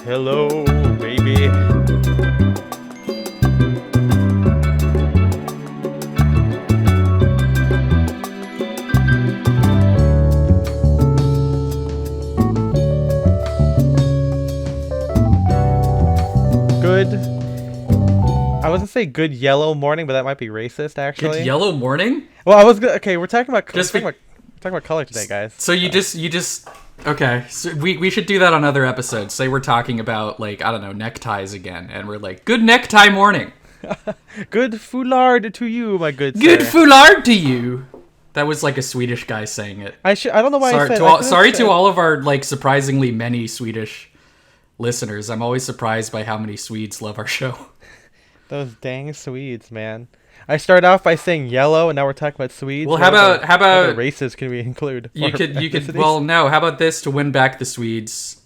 Hello, baby. Good. I was gonna say good yellow morning, but that might be racist, actually. Good yellow morning? Well, I was gonna. Okay, we're talking about color today, guys. So you just okay. So we should do that on other episodes. Say we're talking about, like, I don't know, neckties again, and we're like, good necktie morning. Good foulard to you, my good sir. Good foulard to you. That was like a Swedish guy saying it. I don't know why I said. Sorry to all of our, like, surprisingly many Swedish listeners. I'm always surprised by how many Swedes love our show. Those dang Swedes, man. I started off by saying yellow, and now we're talking about Swedes. Well, how about races can we include? You could. Well, no. How about this to win back the Swedes?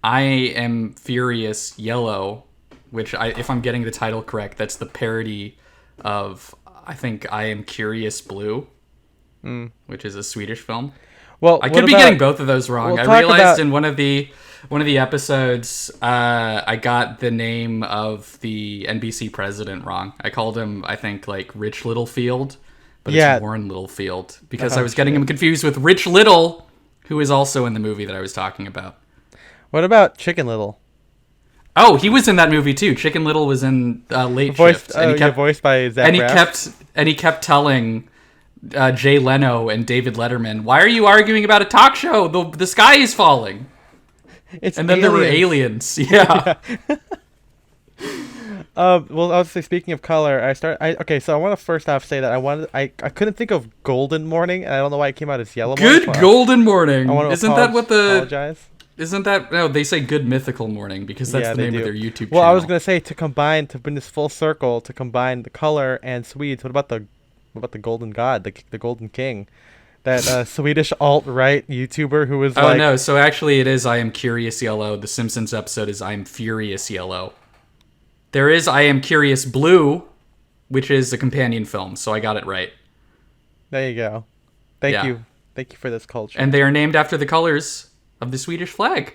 I am furious yellow, which if I'm getting the title correct, that's the parody of, I think, I am curious blue, which is a Swedish film. Well, I could be getting both of those wrong. I realized in one of the episodes, I got the name of the NBC president wrong. I called him, I think, like Rich Littlefield, but it's Warren Littlefield, because I was getting him confused with Rich Little, who is also in the movie that I was talking about. What about Chicken Little? Oh, he was in that movie too. Chicken Little was in Late Shift, and he kept voiced by Zach Braff. And he kept telling Jay Leno and David Letterman, "Why are you arguing about a talk show? The sky is falling." And then there were aliens. Yeah. Well, obviously, speaking of color, so I want to first off say that I couldn't think of golden morning, and I don't know why it came out as yellow morning. Good golden morning. Apologize. Isn't that, no, they say good mythical morning, because that's the name of their YouTube channel. Well, I was going to say, to bring this full circle, to combine the color and Swedes, what about the golden god, the golden king? That Swedish alt-right YouTuber who was Oh, no, so actually it is I Am Curious Yellow. The Simpsons episode is I Am Furious Yellow. There is I Am Curious Blue, which is a companion film, so I got it right. There you go. Thank you. Thank you for this culture. And they are named after the colors of the Swedish flag.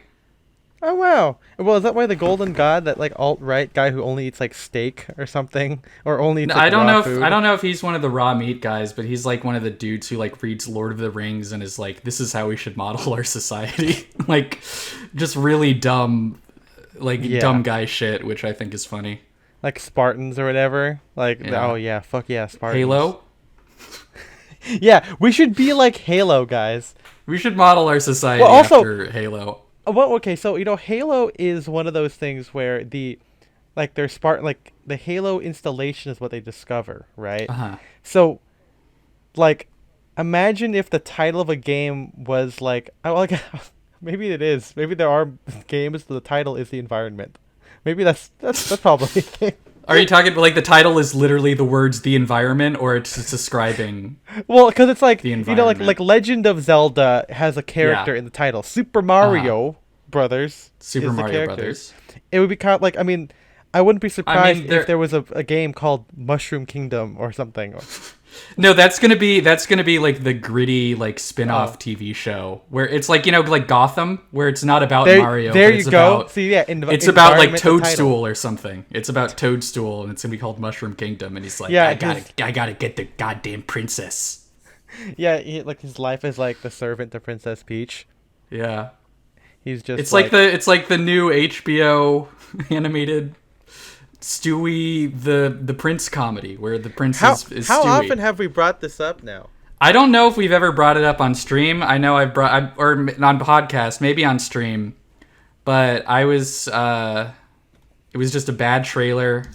Oh, wow. Well, is that why the golden god, that like alt-right guy who only eats like steak or something, or only eats I don't raw know if he's one of the raw meat guys, but he's like one of the dudes who like reads Lord of the Rings and is like, this is how we should model our society. Like, just really dumb guy shit, which I think is funny. Like Spartans or whatever. Like, oh yeah, fuck yeah, Spartans. Halo? Yeah, we should be like Halo, guys. We should model our society after Halo. Well, okay, so Halo is one of those things where the Halo installation is what they discover, right? Uh-huh. So, like, imagine if the title of a game was like, maybe it is. Maybe there are games where the title is the environment. Maybe that's probably a thing. Are you talking like the title is literally the words "the environment," or it's describing? Well, because it's like the environment. like Legend of Zelda has a character in the title. Super Mario Brothers. Super Mario Brothers. It would be kind of like, I wouldn't be surprised if there was a game called Mushroom Kingdom or something. No, that's gonna be like the gritty like spin-off TV show where it's like, like Gotham, where it's not about Mario. There you go. See, yeah, it's about like Toadstool or something. It's about Toadstool, and it's gonna be called Mushroom Kingdom, and he's like, I gotta get the goddamn princess. Yeah, his life is like the servant to Princess Peach. Yeah, he's just. It's like the new HBO animated Stewie the Prince comedy, where the prince is Stewie. How often have we brought this up now? I don't know if we've ever brought it up on stream. I know or on podcast, maybe on stream, but it was just a bad trailer,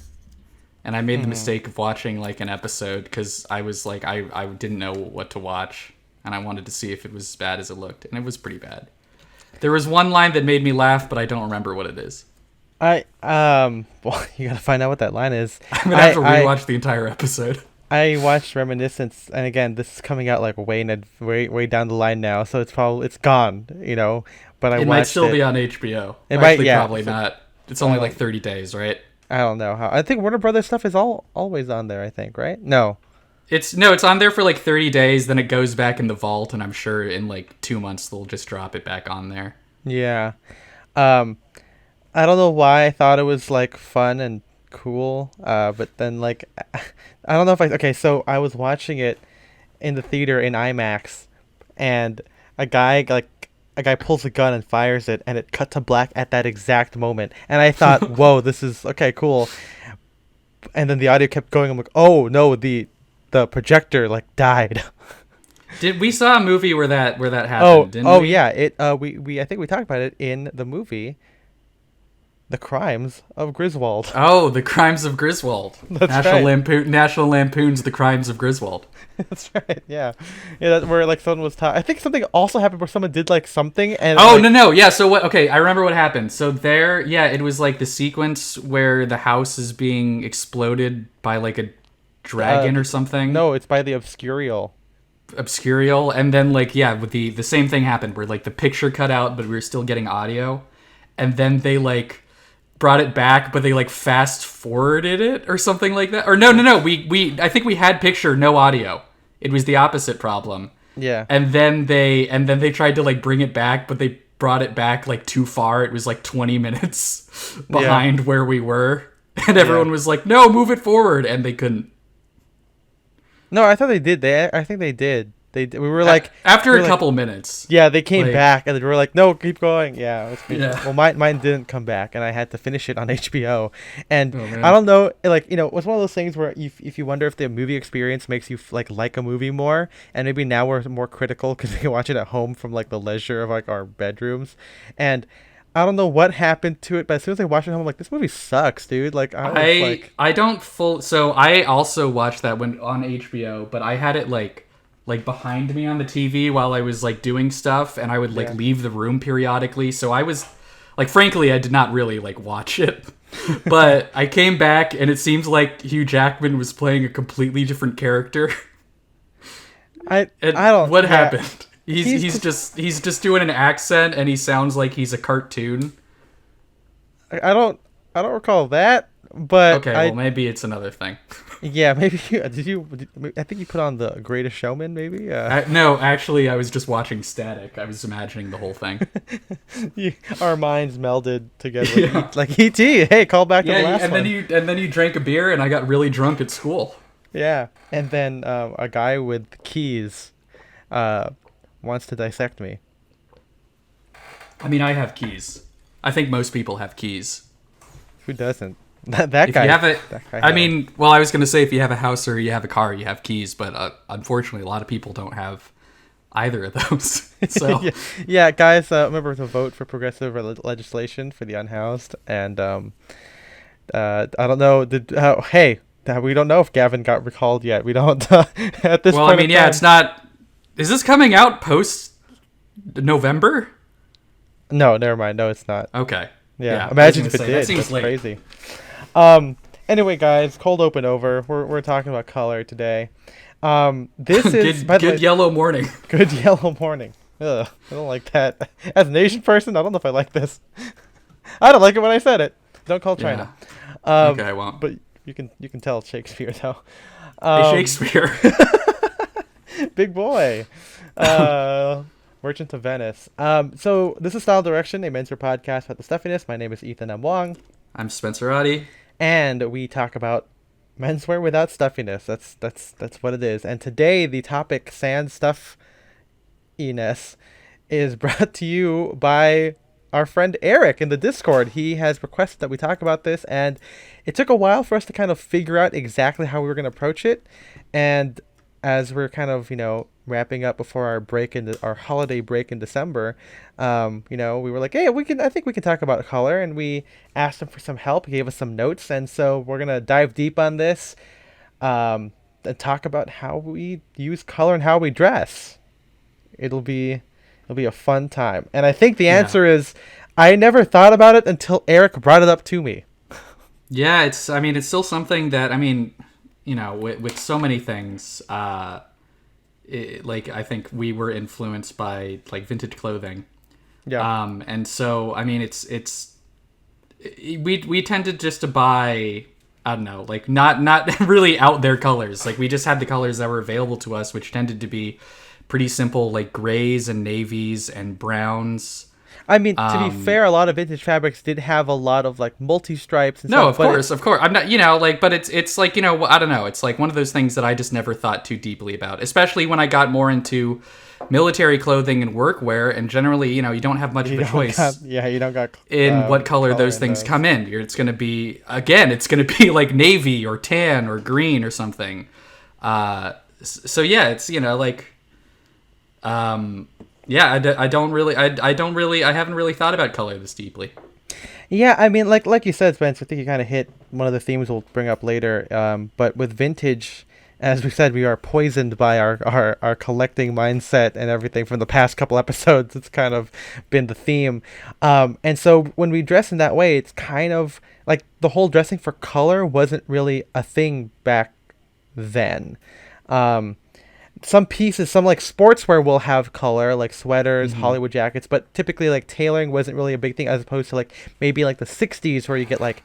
and I made the mistake of watching like an episode because I was like I didn't know what to watch, and I wanted to see if it was as bad as it looked, and it was pretty bad. There was one line that made me laugh, but I don't remember what it is. Well, you gotta find out what that line is. I'm gonna have to rewatch the entire episode. I watched Reminiscence, and again, this is coming out like way down the line now, so it's gone, But it might still be on HBO. Probably not. It's only like 30 days, right? I don't know how. I think Warner Brothers stuff is always on there. I think, right? No. It's on there for like 30 days, then it goes back in the vault, and I'm sure in like 2 months they'll just drop it back on there. Yeah. I don't know why I thought it was like fun and cool. But then like I don't know if I okay. So I was watching it in the theater in IMAX, and a guy pulls a gun and fires it, and it cut to black at that exact moment. And I thought, whoa, this is okay, cool. And then the audio kept going. I'm like, oh no, the projector like died. Did we saw a movie where that Oh, happened? Didn't oh we? yeah. It we I think we talked about it in the movie, The Crimes of Griswold. Oh, The Crimes of Griswold. That's right. National Lampoon's The Crimes of Griswold. That's right. Yeah, yeah. That's where like someone was I think something also happened where someone did like something and Oh, like, no. Yeah, so what okay, I remember what happened. So there, yeah, it was like the sequence where the house is being exploded by like a dragon or something. no, it's by the Obscurial. Obscurial, and then like yeah, with the same thing happened where like the picture cut out but we were still getting audio, and then they like brought it back but they like fast forwarded it or something like that. Or no, we I think we had picture, no audio. It was the opposite problem. Yeah. And then they tried to like bring it back, but they brought it back like too far. It was like 20 minutes behind where we were, and everyone was like, no, move it forward, and they couldn't. No, I thought they did. I think they did. We were like After we a were like, couple minutes. yeah, they came like- back and they were like, no, keep going. Yeah. Yeah. Well, mine didn't come back, and I had to finish it on HBO. And Oh, man. I don't know, like it was one of those things where if you wonder if the movie experience makes you like a movie more, and maybe now we're more critical because we can watch it at home from like the leisure of like our bedrooms, and I don't know what happened to it, but as soon as I watched it at home, I'm like, this movie sucks, dude. Like I don't full so I also watched that when on HBO, but I had it like behind me on the TV while I was like doing stuff, and I would like leave the room periodically. So I was like, frankly, I did not really like watch it. But I came back and it seems like Hugh Jackman was playing a completely different character. I And don't. what yeah. happened? He's just doing an accent and he sounds like he's a cartoon. I don't recall that, but Okay, well maybe it's another thing. yeah, maybe I think you put on The Greatest Showman, maybe. No, actually, I was just watching Static. I was imagining the whole thing. Our minds melded together, Yeah. like E.T. Hey, call back to the last and one. then you drank a beer, and I got really drunk at school. Yeah, and then a guy with keys wants to dissect me. I mean, I have keys. I think most people have keys. Who doesn't? That If guy. you have a, that guy I does. mean, well, I was gonna say if you have a house or you have a car, you have keys, but unfortunately, a lot of people don't have either of those. So yeah, guys, remember to vote for progressive legislation for the unhoused. And I don't know. We don't know if Gavin got recalled yet. We don't at this well, point. I mean, in yeah, time. it's not. Is this coming out post November? No, never mind. No, it's not. Okay. Yeah, I was imagine gonna if it say, did. That seems That's late. crazy. Anyway, guys, cold open over. We're talking about color today. This is by the way, good yellow morning. good yellow morning. Ugh, I don't like that. As an Asian person, I don't know if I like this. I don't like it when I said it. Don't call China. Okay, I won't. But you can tell it's Shakespeare though. Hey, Shakespeare. Big boy. Merchant of Venice. So this is Style Direction, a menswear podcast about the stuffiness. My name is Ethan M. Wong. I'm Spencer Roddy. And we talk about menswear without stuffiness. That's what it is. And today the topic sans stuffiness is brought to you by our friend Eric in the Discord. He has requested that we talk about this, and it took a while for us to kind of figure out exactly how we were going to approach it. And as we're kind of, wrapping up before our our holiday break in December, we were like, hey, I think we can talk about color, and we asked him for some help. He gave us some notes, and so we're gonna dive deep on this, and talk about how we use color and how we dress. It'll be a fun time, and I think the answer is I never thought about it until Eric brought it up to me. Yeah, it's still something that, with so many things, I think we were influenced by like vintage clothing. Yeah. And so, we tended just to buy, I don't know, like not really out there colors. Like we just had the colors that were available to us, which tended to be pretty simple, like grays and navies and browns. I mean, to be fair, a lot of vintage fabrics did have a lot of like multi-stripes and No, stuff. of course, of course. I'm not, like, but it's like, I don't know. It's like one of those things that I just never thought too deeply about, especially when I got more into military clothing and workwear, and generally, you don't have much of a choice. You don't got in what color those things come in. It's going to be like navy or tan or green or something. So yeah, it's like, yeah, I haven't really thought about color this deeply. Yeah, I mean, like you said, Spence, I think you kind of hit one of the themes we'll bring up later. But with vintage, as we said, we are poisoned by our collecting mindset and everything from the past couple episodes. It's kind of been the theme. And so when we dress in that way, it's kind of like the whole dressing for color wasn't really a thing back then. Some pieces, some like sportswear will have color, like sweaters, Hollywood jackets, but typically like tailoring wasn't really a big thing, as opposed to like maybe like the 60s where you get like,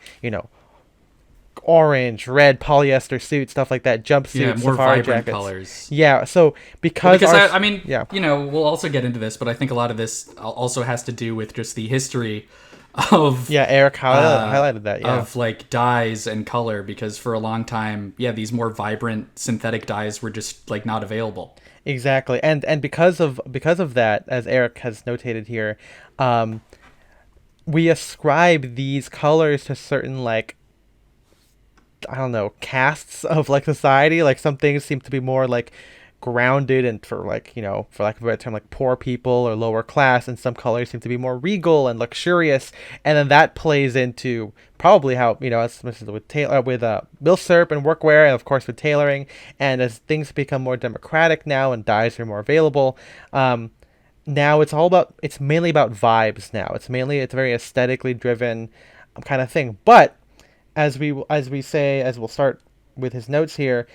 orange, red polyester suits, stuff like that, jumpsuits, more safari vibrant jackets. colors. Yeah, so because we'll also get into this, but I think a lot of this also has to do with just the history of Eric highlighted that of like dyes and color, because for a long time these more vibrant synthetic dyes were just like not available. Exactly. And because of that, as Eric has notated here, we ascribe these colors to certain like, I don't know, castes of like society. Like some things seem to be more like grounded and for like, for lack of a better term, like poor people or lower class, and some colors seem to be more regal and luxurious, and then that plays into probably how, as with milsurp and workwear, and of course with tailoring, and as things become more democratic now and dyes are more available, now it's mainly about vibes now. It's very aesthetically driven kind of thing. But as we'll start with his notes here,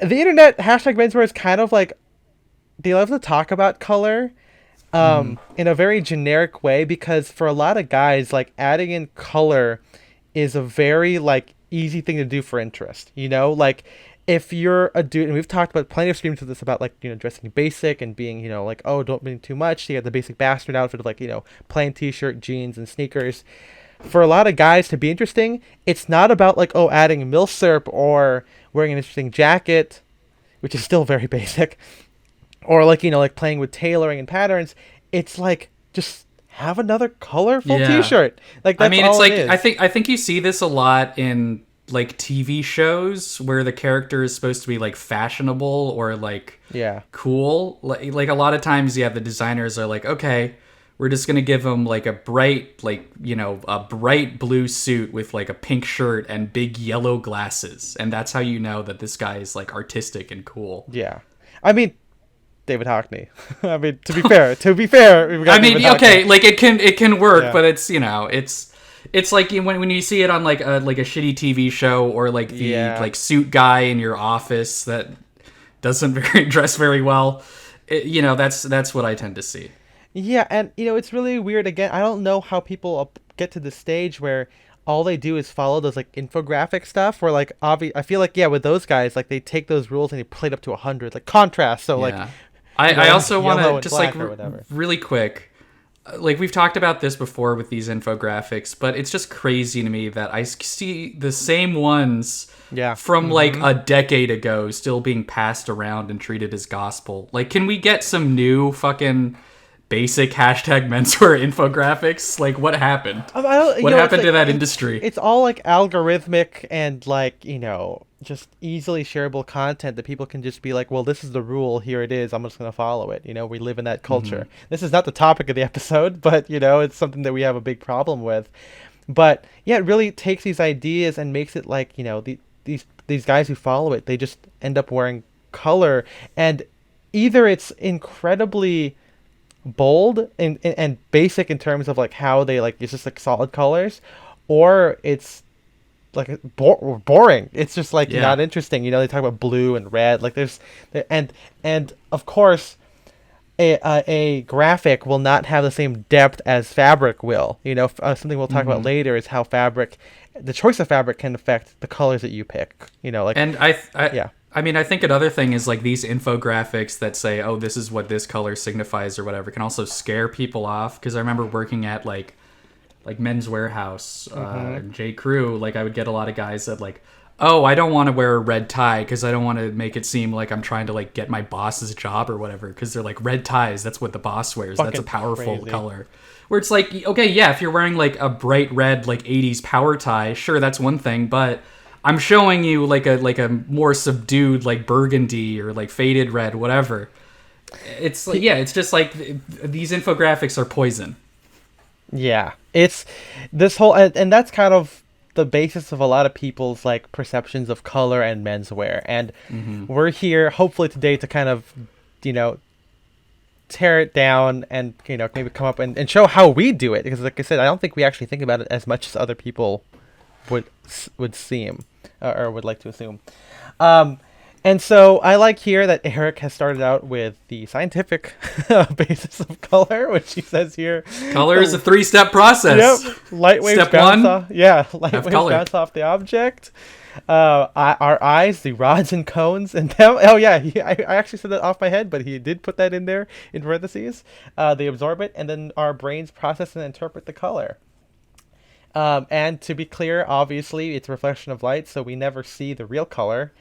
the internet, #menswear, is kind of like, they love to talk about color in a very generic way, because for a lot of guys, like adding in color is a very like easy thing to do for interest. Like if you're a dude, and we've talked about plenty of streams of this about like, dressing basic and being, like, oh, don't bring too much. You got the basic bastard outfit of like, plain t-shirt, jeans, and sneakers. For a lot of guys to be interesting, it's not about like, oh, adding milsurp or wearing an interesting jacket, which is still very basic, or like, like playing with tailoring and patterns. It's like, just have another colorful t-shirt. Like, that's all it is. I think you see this a lot in like TV shows where the character is supposed to be like fashionable or like cool. Like a lot of times, the designers are like, okay, we're just going to give him like a bright, like, a bright blue suit with like a pink shirt and big yellow glasses. And that's how you know that this guy is like artistic and cool. Yeah. I mean, David Hockney. I mean, to be fair, we've got David Hockney. Okay, like it can work, but it's, it's like when you see it on like a shitty TV show, or like the like suit guy in your office that doesn't dress very well. That's what I tend to see. Yeah, and it's really weird. Again, I don't know how people get to the stage where all they do is follow those like infographic stuff. Where like I feel like with those guys, like they take those rules and they play it up to 100, like contrast. So like, I also want to just like really quick, like we've talked about this before with these infographics, but it's just crazy to me that I see the same ones from like a decade ago still being passed around and treated as gospel. Like, can we get some new fucking basic #menswear infographics? Like, what happened? What happened to that industry? It's all like algorithmic and like, just easily shareable content that people can just be like, well, this is the rule, here it is, I'm just going to follow it. We live in that culture. This is not the topic of the episode, but it's something that we have a big problem with. But yeah, it really takes these ideas and makes it like, these guys who follow it, they just end up wearing color, and either it's incredibly bold and basic in terms of like how they like, it's just like solid colors, or it's like boring. It's just like not interesting. They talk about blue and red, like there's and of course a graphic will not have the same depth as fabric will. Something we'll talk about later is how the choice of fabric can affect the colors that you pick. And I mean, I think another thing is like these infographics that say, "Oh, this is what this color signifies" or whatever, can also scare people off. Because I remember working at like Men's Warehouse, and J. Crew. Like I would get a lot of guys that like, "Oh, I don't want to wear a red tie because I don't want to make it seem like I'm trying to like get my boss's job or whatever." Because they're like, red ties, that's what the boss wears. That's a powerful color. Where it's like, okay, yeah, if you're wearing like a bright red like 80s power tie, sure, that's one thing, but I'm showing you like a more subdued like burgundy or like faded red, whatever. It's like, yeah, it's just like these infographics are poison. Yeah, it's this whole, and that's kind of the basis of a lot of people's like perceptions of color and menswear. And we're here hopefully today to kind of, you know, tear it down and, you know, maybe come up and show how we do it, because like I said, I don't think we actually think about it as much as other people would seem or would like to assume. And so I like here that Eric has started out with the scientific basis of color, which he says here. Color is a 3-step process. Yep. Light waves Step bounce one, off. Yeah, light waves color. bounce off the object. Our eyes, the rods and cones, and them. Oh yeah, I actually said that off my head, but he did put that in there in parentheses. They absorb it, and then our brains process and interpret the color. And to be clear, obviously, it's a reflection of light, so we never see the real color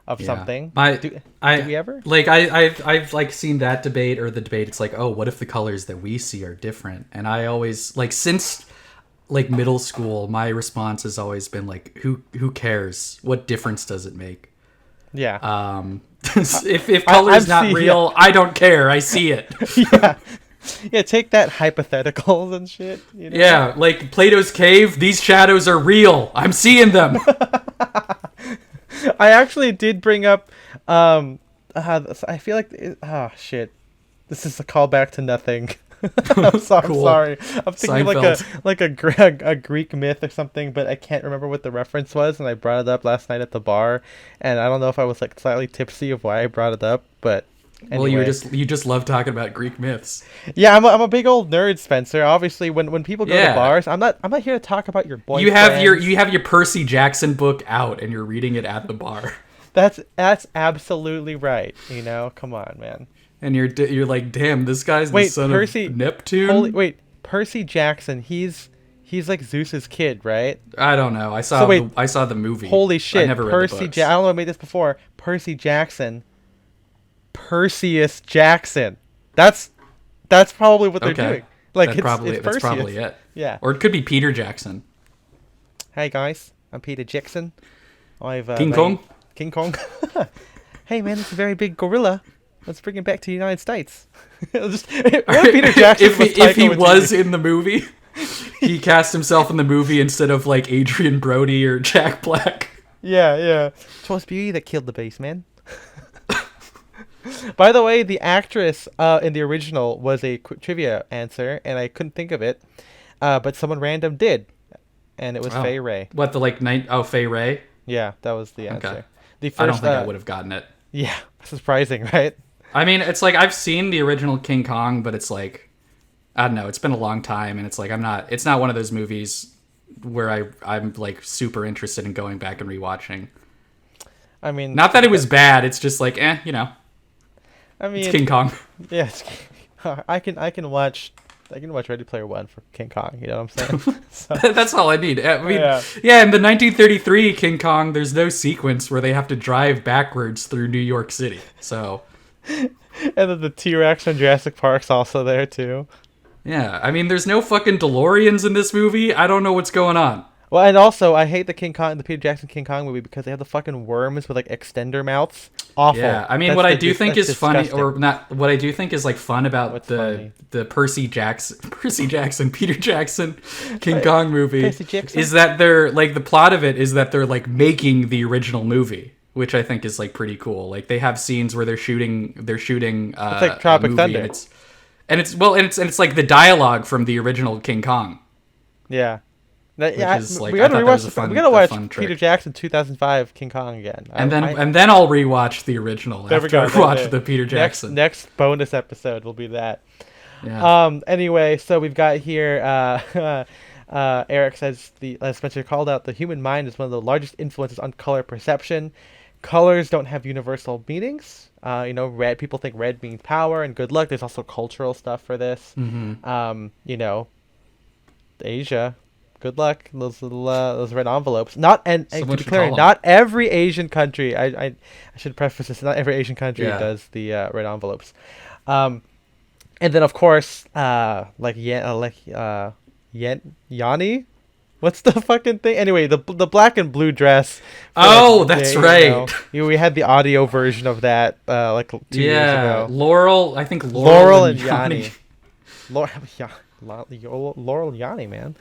of something. Do we ever? Like I've like seen that debate or the debate. It's like, oh, what if the colors that we see are different? And I always like, since like middle school, my response has always been like, who cares? What difference does it make? Yeah. If color is not real, I don't care. I see it. Yeah. Yeah, take that, hypotheticals and shit. You know? Yeah, like Plato's cave, these shadows are real. I'm seeing them. I actually did bring up, I feel like, shit. This is a callback to nothing. I'm sorry. I'm thinking of a Greek myth or something, but I can't remember what the reference was, and I brought it up last night at the bar, and I don't know if I was like slightly tipsy of why I brought it up, but anyway. Well, you just love talking about Greek myths. Yeah, I'm a big old nerd, Spencer. Obviously, when people go to bars, I'm not here to talk about your boyfriend. You have your Percy Jackson book out and you're reading it at the bar. That's absolutely right. You know, come on, man. And you're like, damn, this guy's the son of Neptune. Percy Jackson. He's like Zeus's kid, right? I don't know. I saw the movie. Holy shit, I never read the books. I don't know if I made this before. Percy Jackson. Perseus Jackson. That's probably what they're doing. Like it's probably it. Yeah. Or it could be Peter Jackson. Hey guys, I'm Peter Jackson. King Kong. King Kong. Hey man, it's a very big gorilla. Let's bring him back to the United States. Peter Jackson if he was in the movie, he cast himself in the movie instead of like Adrian Brody or Jack Black. Yeah. Twas beauty that killed the beast, man. By the way, the actress in the original was a trivia answer, and I couldn't think of it, but someone random did, and it was Fay Wray. What, the like night? Oh, Fay Wray. Yeah, that was the answer. Okay. The first, I don't think I would have gotten it. Yeah, surprising, right? I mean, it's like I've seen the original King Kong, but it's like, I don't know. It's been a long time, and it's like it's not one of those movies where I'm like super interested in going back and rewatching. I mean, not that it was bad. It's just like, you know. I mean, it's King Kong. Yeah, I can watch Ready Player One for King Kong. You know what I'm saying? So. That's all I need. I mean, yeah. In the 1933 King Kong, there's no sequence where they have to drive backwards through New York City. So, and then the T-Rex from Jurassic Park's also there too. Yeah, I mean, there's no fucking DeLoreans in this movie. I don't know what's going on. Well, and also, I hate the Peter Jackson King Kong movie because they have the fucking worms with like extender mouths. Awful. Yeah, I mean, what I do think is funny, or not, what I do think is like fun about the Percy Jackson, Peter Jackson King Kong movie is that they're like, the plot of it is that they're like making the original movie, which I think is like pretty cool. Like they have scenes where they're shooting. It's like Tropic Thunder, and it's like the dialogue from the original King Kong. Yeah. We gotta watch Peter Jackson 2005 King Kong again, and then I'll rewatch the original after I watch the Peter Jackson. Next bonus episode will be that. Yeah. Anyway, so we've got here. Eric says as Spencer called out, the human mind is one of the largest influences on color perception. Colors don't have universal meanings. Red, people think red means power and good luck. There's also cultural stuff for this. You know, Asia, good luck. Those red envelopes. Not and to Someone be should clear, call 'em. not every Asian country. I should preface this. Not every Asian country Yeah. does the red envelopes. And then of course, Yanni. What's the fucking thing? Anyway, the black and blue dress. For, Oh, that's right. We had the audio version of that like 2 years ago. Laurel. I think Laurel and Yanni. Laurel, yeah, Laurel and Yanni, man.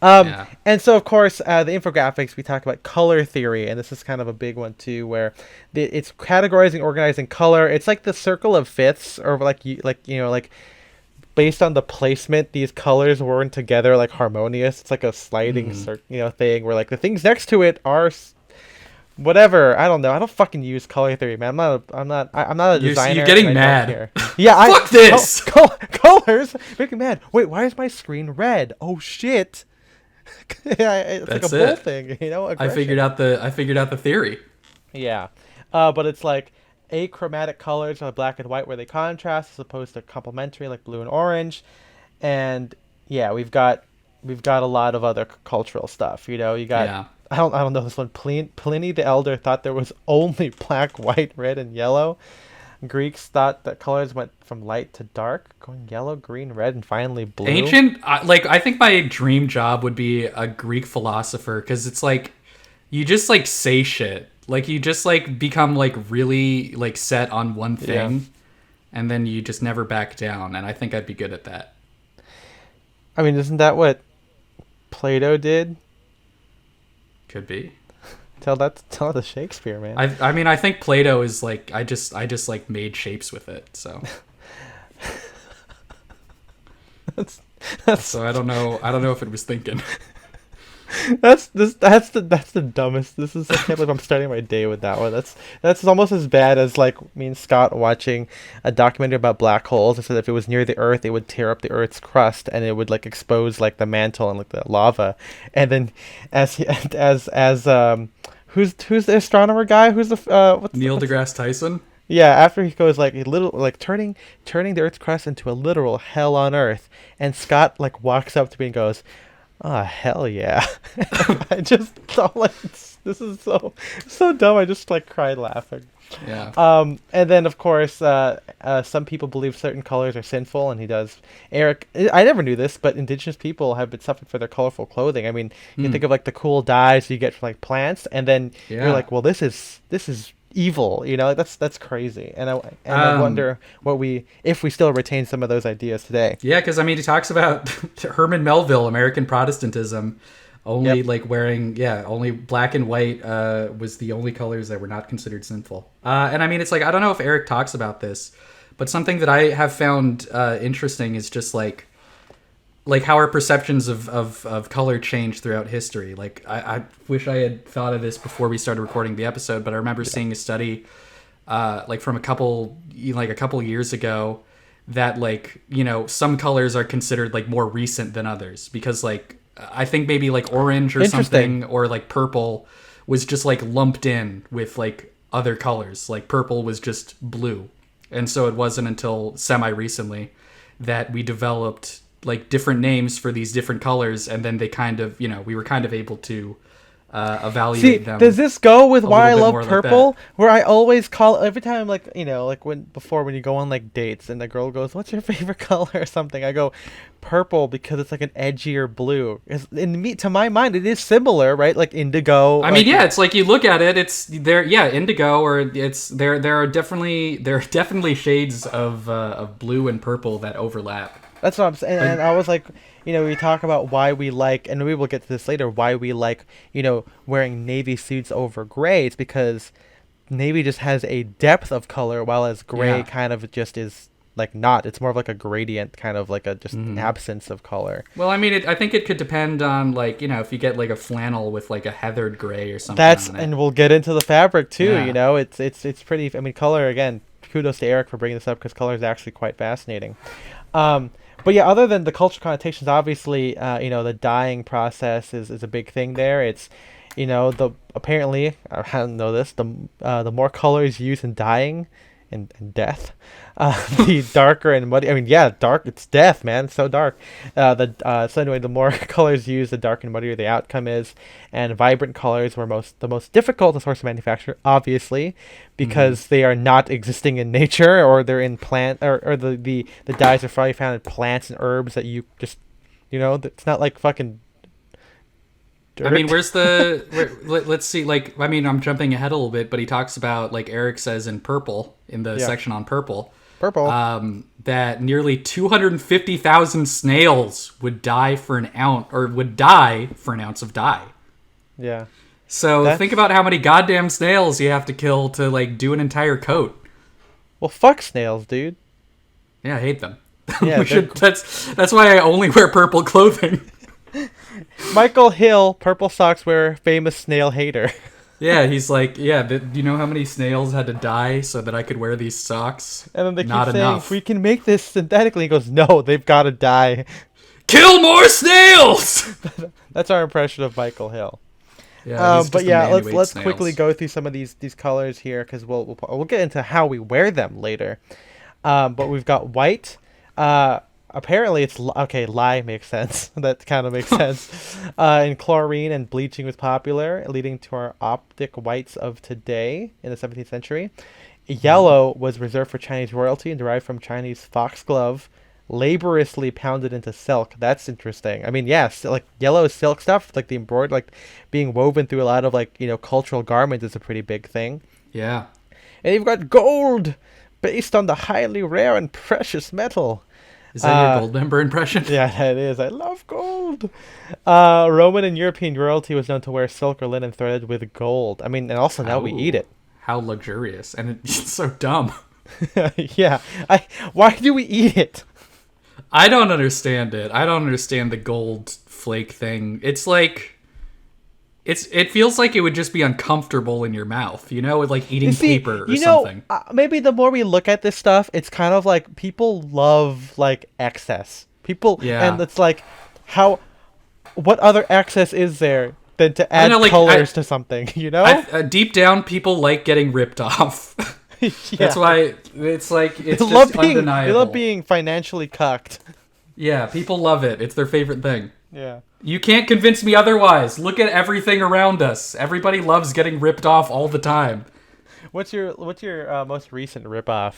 Yeah. And so of course the infographics, we talk about color theory, and this is kind of a big one too, where it's categorizing, organizing color. It's like the circle of fifths, or like based on the placement, these colors weren't together like harmonious. It's like a sliding thing where like the things next to it are whatever. I don't know. I don't fucking use color theory, man. I'm not a designer. You're getting and I don't mad. care. Yeah, Fuck this! Colors make me mad. Wait, why is my screen red? Oh shit. It's like a bull thing, you know? I figured out the theory. Yeah. But it's like achromatic colors are black and white where they contrast as opposed to complementary like blue and orange. And yeah, we've got a lot of other cultural stuff. You know, you got I don't know this one. Pliny the Elder thought there was only black, white, red, and yellow. Greeks thought that colors went from light to dark, going yellow, green, red, and finally blue. I think my dream job would be a Greek philosopher, because it's like you just like say shit. Like you just like become like really like set on one thing, and then you just never back down. And I think I'd be good at that. I mean, isn't that what Plato did? Could be. Tell that to Shakespeare, man. I mean, I think Plato is like I just like made shapes with it. So. that's So I don't know if it was thinking. That's the dumbest. This is I can't believe I'm starting my day with that one. That's almost as bad as like me and Scott watching a documentary about black holes. It said if it was near the Earth, it would tear up the Earth's crust and it would like expose like the mantle and like the lava. And then who's the astronomer guy? Who's the Neil deGrasse Tyson? Yeah, after he goes like a little like turning the Earth's crust into a literal hell on Earth, and Scott like walks up to me and goes, "Oh hell yeah!" I just thought like this is so dumb. I just like cried laughing. Yeah. And then of course, some people believe certain colors are sinful, and he does. Eric, I never knew this, but indigenous people have been suffered for their colorful clothing. I mean, you think of like the cool dyes you get from like plants, and then you're like, well, this is evil, you know. That's crazy. And I wonder if we still retain some of those ideas today. Yeah, because I mean, he talks about Herman Melville, American Protestantism, only like wearing only black and white was the only colors that were not considered sinful. And I mean, it's like I don't know if Eric talks about this, but something that I have found interesting is just like how our perceptions of color change throughout history. Like I wish I had thought of this before we started recording the episode, but I remember seeing a study like from a couple years ago that like, you know, some colors are considered like more recent than others because like I think maybe like orange or something or like purple was just like lumped in with like other colors. Like purple was just blue. And so it wasn't until semi-recently that we developed like different names for these different colors, and then they kind of, you know, we were kind of able to evaluate them. Does this go with why I love purple? Like where I always call every time, like, you know, like when you go on like dates and the girl goes, "What's your favorite color?" or something, I go, "Purple," because it's like an edgier blue. To my mind, it is similar, right? Like indigo. I mean, yeah, it's like you look at it, it's there. Yeah, indigo, or it's there. There are definitely shades of blue and purple that overlap. That's what I'm saying. And I was like, you know, we talk about why we like, and we will get to this later, why we like, you know, wearing navy suits over gray. It's because navy just has a depth of color, while as gray kind of just is like not. It's more of like a gradient, kind of like a just absence of color. Well, I mean, I think it could depend on like, you know, if you get like a flannel with like a heathered gray or something. And we'll get into the fabric too. Yeah. You know, it's pretty. I mean, color again. Kudos to Eric for bringing this up because color is actually quite fascinating. But yeah, other than the cultural connotations, obviously, you know, the dyeing process is a big thing there. The apparently I don't know this. The more colors used in dyeing and death, the darker and muddy. I mean, yeah, dark. It's death, man. It's so dark. So anyway, the more colors used, the darker and muddier the outcome is. And vibrant colors were the most difficult to source and manufacture, obviously, because they are not existing in nature, or they're in plant, or the dyes are probably found in plants and herbs that you just, it's not like fucking dirt. I mean, let's see, like, I mean, I'm jumping ahead a little bit, but he talks about, like Eric says in purple, in the section on purple, that nearly 250,000 snails would die for an ounce of dye. Yeah. So think about how many goddamn snails you have to kill to, like, do an entire coat. Well, fuck snails, dude. Yeah, I hate them. Yeah, that's why I only wear purple clothing. Michael Hill, Purple Socks Wearer, famous snail hater. Yeah, he's like, do you know how many snails had to die so that I could wear these socks? And then they Not keep saying, enough. we can make this synthetically. He goes, no, they've got to die. Kill more snails! That's our impression of Michael Hill. Yeah, but yeah, let's quickly go through some of these colors here, because we'll get into how we wear them later. But we've got white. Apparently it's okay. Lye makes sense. That kind of makes sense. And chlorine and bleaching was popular, leading to our optic whites of today in the 17th century. Yellow was reserved for Chinese royalty and derived from Chinese foxglove, laboriously pounded into silk. That's interesting. I mean, yes, like yellow silk stuff, like the embroidered, like being woven through a lot of like cultural garments is a pretty big thing. Yeah. And you've got gold, based on the highly rare and precious metal. Is that your gold member impression? Yeah, it is. I love gold. Roman and European royalty was known to wear silk or linen threaded with gold. I mean, and also now we eat it. How luxurious. And it's so dumb. Yeah. Why do we eat it? I don't understand it. I don't understand the gold flake thing. It's like... It feels like it would just be uncomfortable in your mouth, with like eating paper or something. Maybe the more we look at this stuff, it's kind of like people love like excess. And it's like, what other excess is there than to add colors to something, deep down, people like getting ripped off. Yeah. That's why it's like, it's just undeniable. They love being financially cucked. Yeah, people love it. It's their favorite thing. Yeah. You can't convince me otherwise. Look at everything around us. Everybody loves getting ripped off all the time. What's your most recent ripoff?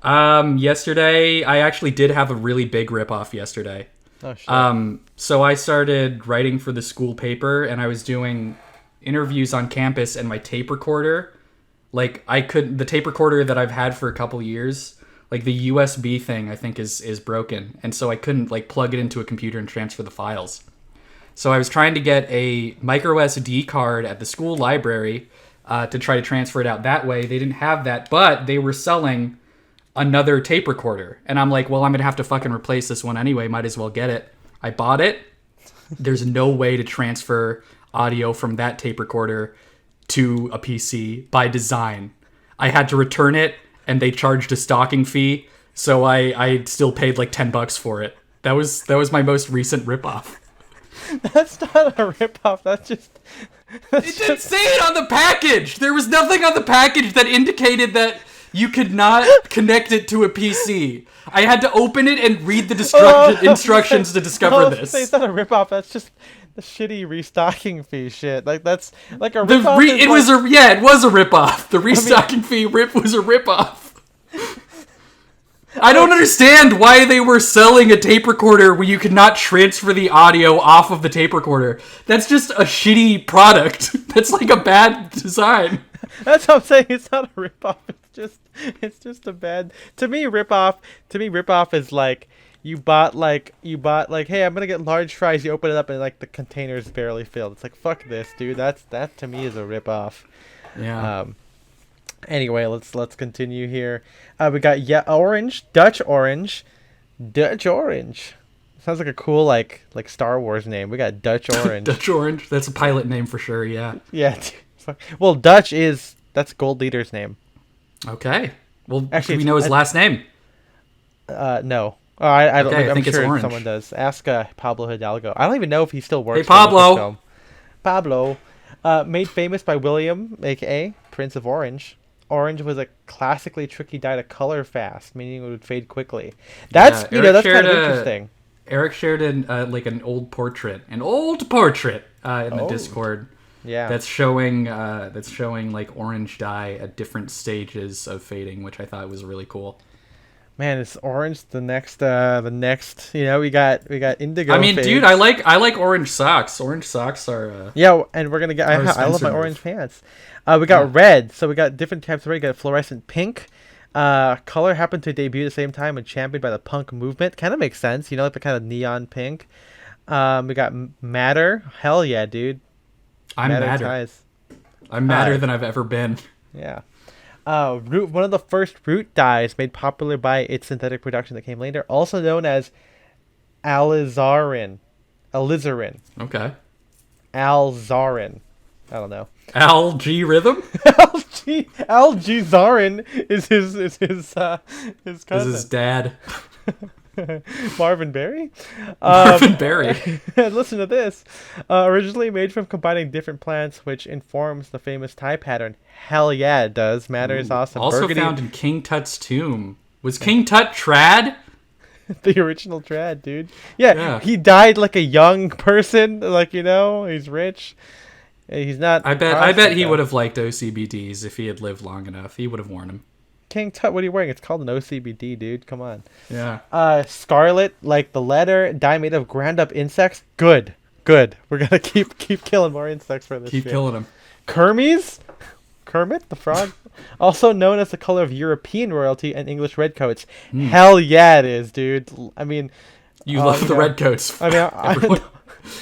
Yesterday, I actually did have a really big ripoff yesterday. Oh shit. So I started writing for the school paper, and I was doing interviews on campus, and my tape recorder, the tape recorder that I've had for a couple years, like the USB thing, I think is broken. And so I couldn't plug it into a computer and transfer the files. So I was trying to get a micro SD card at the school library to try to transfer it out that way. They didn't have that, but they were selling another tape recorder. And I'm like, well, I'm going to have to fucking replace this one anyway. Might as well get it. I bought it. There's no way to transfer audio from that tape recorder to a PC by design. I had to return it, and they charged a stocking fee, so I still paid like $10 for it. That was my most recent ripoff. That's not a ripoff. It didn't say it on the package. There was nothing on the package that indicated that you could not connect it to a PC. I had to open it and read the instructions to discover this. It's not a ripoff. That's just the shitty restocking fee shit. Like that's like a ripoff. It was a ripoff. The restocking fee was a ripoff. I don't understand why they were selling a tape recorder where you could not transfer the audio off of the tape recorder. That's just a shitty product. That's like a bad design. That's what I'm saying. It's not a ripoff. It's just a bad. To me, ripoff is like you bought hey, I'm gonna get large fries. You open it up and like the container's barely filled. It's like, fuck this, dude. That to me is a ripoff. Yeah. Anyway, let's continue here. We got Dutch orange. Sounds like a cool like Star Wars name. We got Dutch orange. Dutch orange. That's a pilot name for sure. Yeah. Yeah. Well, that's Gold Leader's name. Okay. Well, actually, do we know his last name? No. Oh, I don't. Okay, I'm think sure it's someone does. Ask Pablo Hidalgo. I don't even know if he still works. Hey, Pablo. Pablo. Made famous by William, aka Prince of Orange. Orange was a classically tricky dye to color fast, meaning it would fade quickly. That's Yeah, Eric that's shared kind of a interesting. Eric shared like an old portrait, in the Oh, Discord yeah. that's showing like orange dye at different stages of fading, which I thought was really cool. Man, it's orange. The next. We got indigo. I mean, dude, fades. I like orange socks. Orange socks are Yeah, and we're gonna get. are a I love Spencer my move. orange pants. We Yeah. got red. So we got different types of red. We got fluorescent pink. Color happened to debut at the same time and championed by the punk movement. Kind of makes sense, like the kind of neon pink. We got matter. Hell yeah, dude. I'm Matter madder. ties. I'm madder than I've ever been. Yeah. Root. One of the first root dyes made popular by its synthetic production that came later, also known as alizarin. Alizarin. Okay. Alzarin. I don't know. Algae rhythm? Algizarin is his This is cousin. dad. Marvin Berry. Marvin Berry. Listen to this. Originally made from combining different plants, which informs the famous tie pattern. Hell yeah, it does. Matter is awesome. Also Burgundy, found in King Tut's tomb. Was King Tut trad? the original trad, dude. Yeah, Yeah. he died like a young person. He's rich. He's not. I bet Protestant, he though. would have liked OCBDs if he had lived long enough. He would have worn them. King Tut, what are you wearing? It's called an OCBD, dude. Come on. Yeah. Scarlet, like the letter, dye made of ground up insects. Good. We're gonna keep killing more insects for this. Keep shit. killing him. Kermit the frog, also known as the color of European royalty and English redcoats. Hmm. Hell yeah, it is, dude. I mean, You love the yeah. redcoats. I mean, Everyone-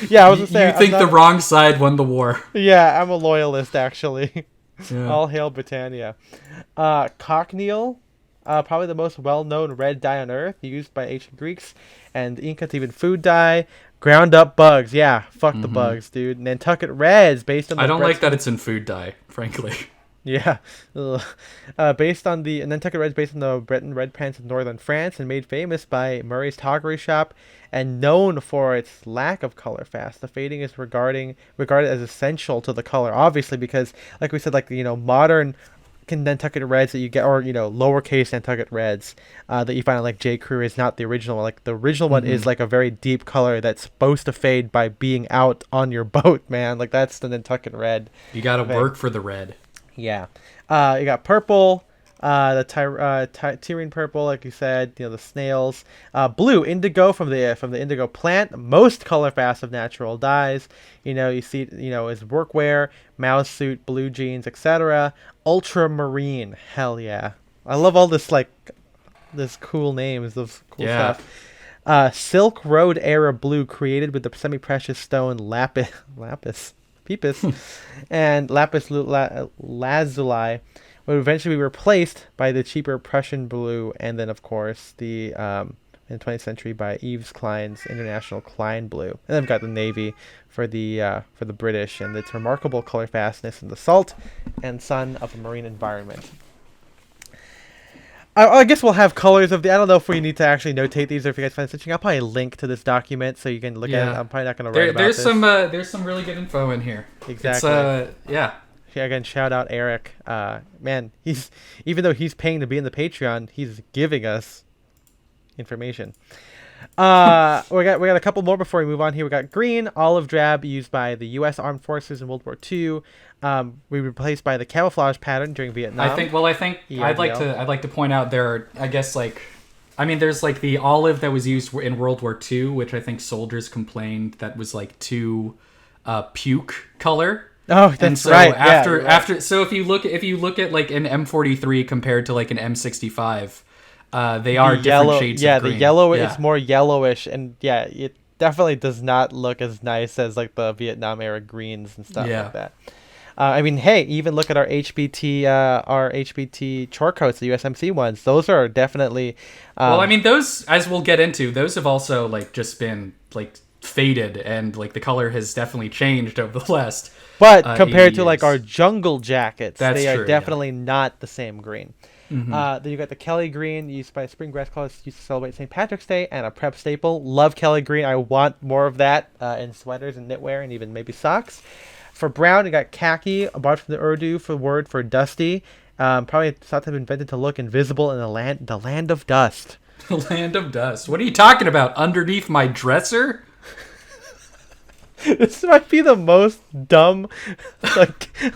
yeah, I was you gonna say, I'm think the not- wrong side won the war. Yeah, I'm a loyalist actually. Yeah. All hail Britannia. Cochineal, probably the most well-known red dye on Earth, used by ancient Greeks and Incans, even food dye. Ground up bugs, yeah, fuck the bugs, dude. Nantucket Reds, based on the I don't like Bretson- that it's in food dye, frankly. Yeah, ugh. Based on the Nantucket Reds, based on the Breton red pants of northern France, and made famous by Murray's Toggery Shop, and known for its lack of color fast. The fading is regarded as essential to the color, obviously, because like we said, modern Nantucket Reds that you get, or lowercase Nantucket Reds that you find on like J. Crew is not the original one. Like the original one is like a very deep color that's supposed to fade by being out on your boat, man. Like that's the Nantucket Red. You gotta Okay. work for the red. Yeah. You got purple, Tyrrhene purple, like you said, the snails. Blue, indigo from the indigo plant, most color fast of natural dyes. You see it, as workwear, mouse suit, blue jeans, etc. Ultramarine, hell yeah. I love all this cool names, those cool Yeah. stuff. Silk Road era blue, created with the semi-precious stone lapis pepis, and lazuli, would eventually be replaced by the cheaper Prussian blue, and then of course the in the 20th century by Yves Klein's International Klein blue. And then we've got the navy for the British, and its remarkable color fastness in the salt and sun of a marine environment. I guess we'll have colors of the. I don't know if we need to actually notate these, or if you guys find it interesting. I'll probably link to this document so you can look at it. I'm probably not going to write about There's this. there's some really good info in here. Exactly. It's, yeah. Yeah, again, shout out Eric. Man, even though he's paying to be in the Patreon, he's giving us information. We got a couple more before we move on here. We got green, olive drab, used by the U.S. Armed Forces in World War II. We were replaced by the camouflage pattern during Vietnam. I think ERDL. I'd like to point out there are, I guess, there's like the olive that was used in World War II, which I think soldiers complained that was like too puke color. Oh, that's And so right. After so if you look at like an M43 compared to like an M65, they are different shades of green. The yellow Yeah. is more yellowish, and it definitely does not look as nice as like the Vietnam era greens and stuff Yeah. like that. I mean, hey, even look at our HBT short coats, the USMC ones. Those are definitely. Well, I mean, those, as we'll get into, those have also like just been like faded, and like the color has definitely changed over the last. But compared 80 to like years. our jungle jackets, That's they are true, yeah. definitely not the same green. Mm-hmm. Then you got the Kelly green, used by spring grass colors used to celebrate St. Patrick's Day, and a prep staple. Love Kelly green. I want more of that in sweaters and knitwear and even maybe socks. For brown, you got khaki, borrowed from the Urdu for word for dusty. Probably thought to have been invented to look invisible in the land of dust. The land of dust. What are you talking about? Underneath my dresser? This might be the most dumb,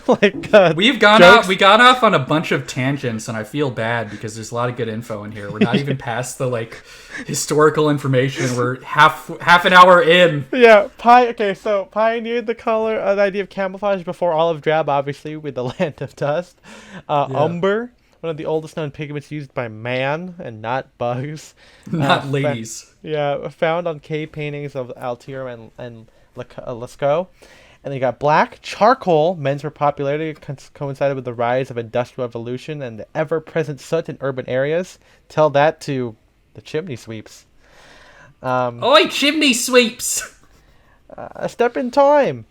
We've gone jokes. off. We got off on a bunch of tangents, and I feel bad because there's a lot of good info in here. We're not even past the historical information. We're half an hour in. Yeah, okay, so pioneered the idea of camouflage before olive drab, obviously, with the land of dust. Umber, one of the oldest known pigments used by man and not bugs. Not ladies. Found on cave paintings of Altiero and Lascaux. And they got black. Charcoal, menswear popularity coincided with the rise of industrial revolution and the ever-present soot in urban areas. Tell that to the chimney sweeps. Oi, chimney sweeps! A step in time.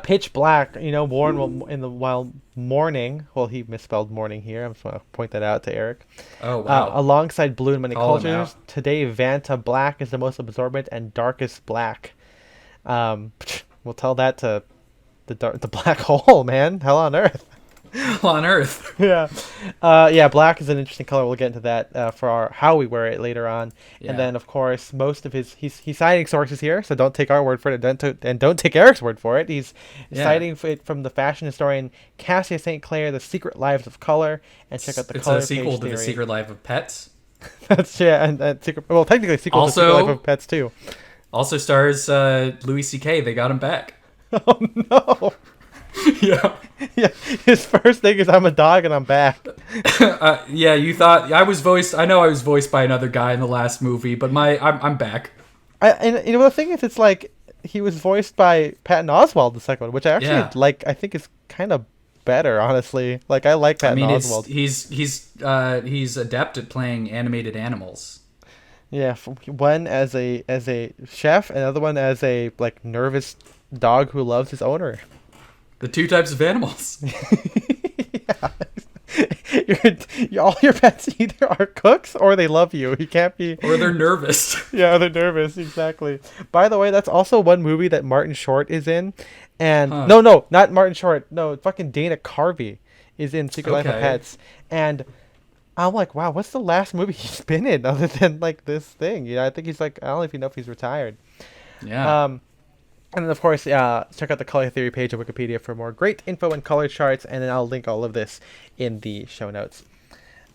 Pitch black, worn while mourning. Well, he misspelled mourning here. I'm just going to point that out to Eric. Oh, wow. Alongside blue in many Call him cultures. Today, Vanta black is the most absorbent and darkest black. We'll tell that to the black hole, man. Hell on earth. Hell on earth. Yeah. Black is an interesting color. We'll get into that for how we wear it later on. Yeah. And then, of course, most of he's citing sources here, so don't take our word for it, and don't take Eric's word for it. He's citing it from the fashion historian Cassia St. Clair, The Secret Lives of Color, and check out the color It's a sequel page to theory. The Secret Life of Pets. That's and technically a sequel to The Secret Life of Pets too. Also stars Louis C.K. They got him back. Oh no. Yeah. His first thing is I'm a dog and I'm back. Yeah, you thought I was voiced. I know I was voiced by another guy in the last movie, but I'm back. And the thing is, it's like he was voiced by Patton Oswalt the second one, which I actually like. I think is kind of better, honestly. Like I like Patton Oswalt. He's adept at playing animated animals. Yeah, one as a chef, another one as a nervous dog who loves his owner. The two types of animals. All your pets either are cooks or they love you. You can't be. Or they're nervous. Yeah, they're nervous. Exactly. By the way, that's also one movie that Martin Short is in, and no, not Martin Short. No, fucking Dana Carvey is in Secret Life of Pets, and I'm like, wow, what's the last movie he's been in other than this thing? I think he's I don't even know if he's retired. Yeah. And then, of course, check out the color theory page of Wikipedia for more great info and color charts, and then I'll link all of this in the show notes.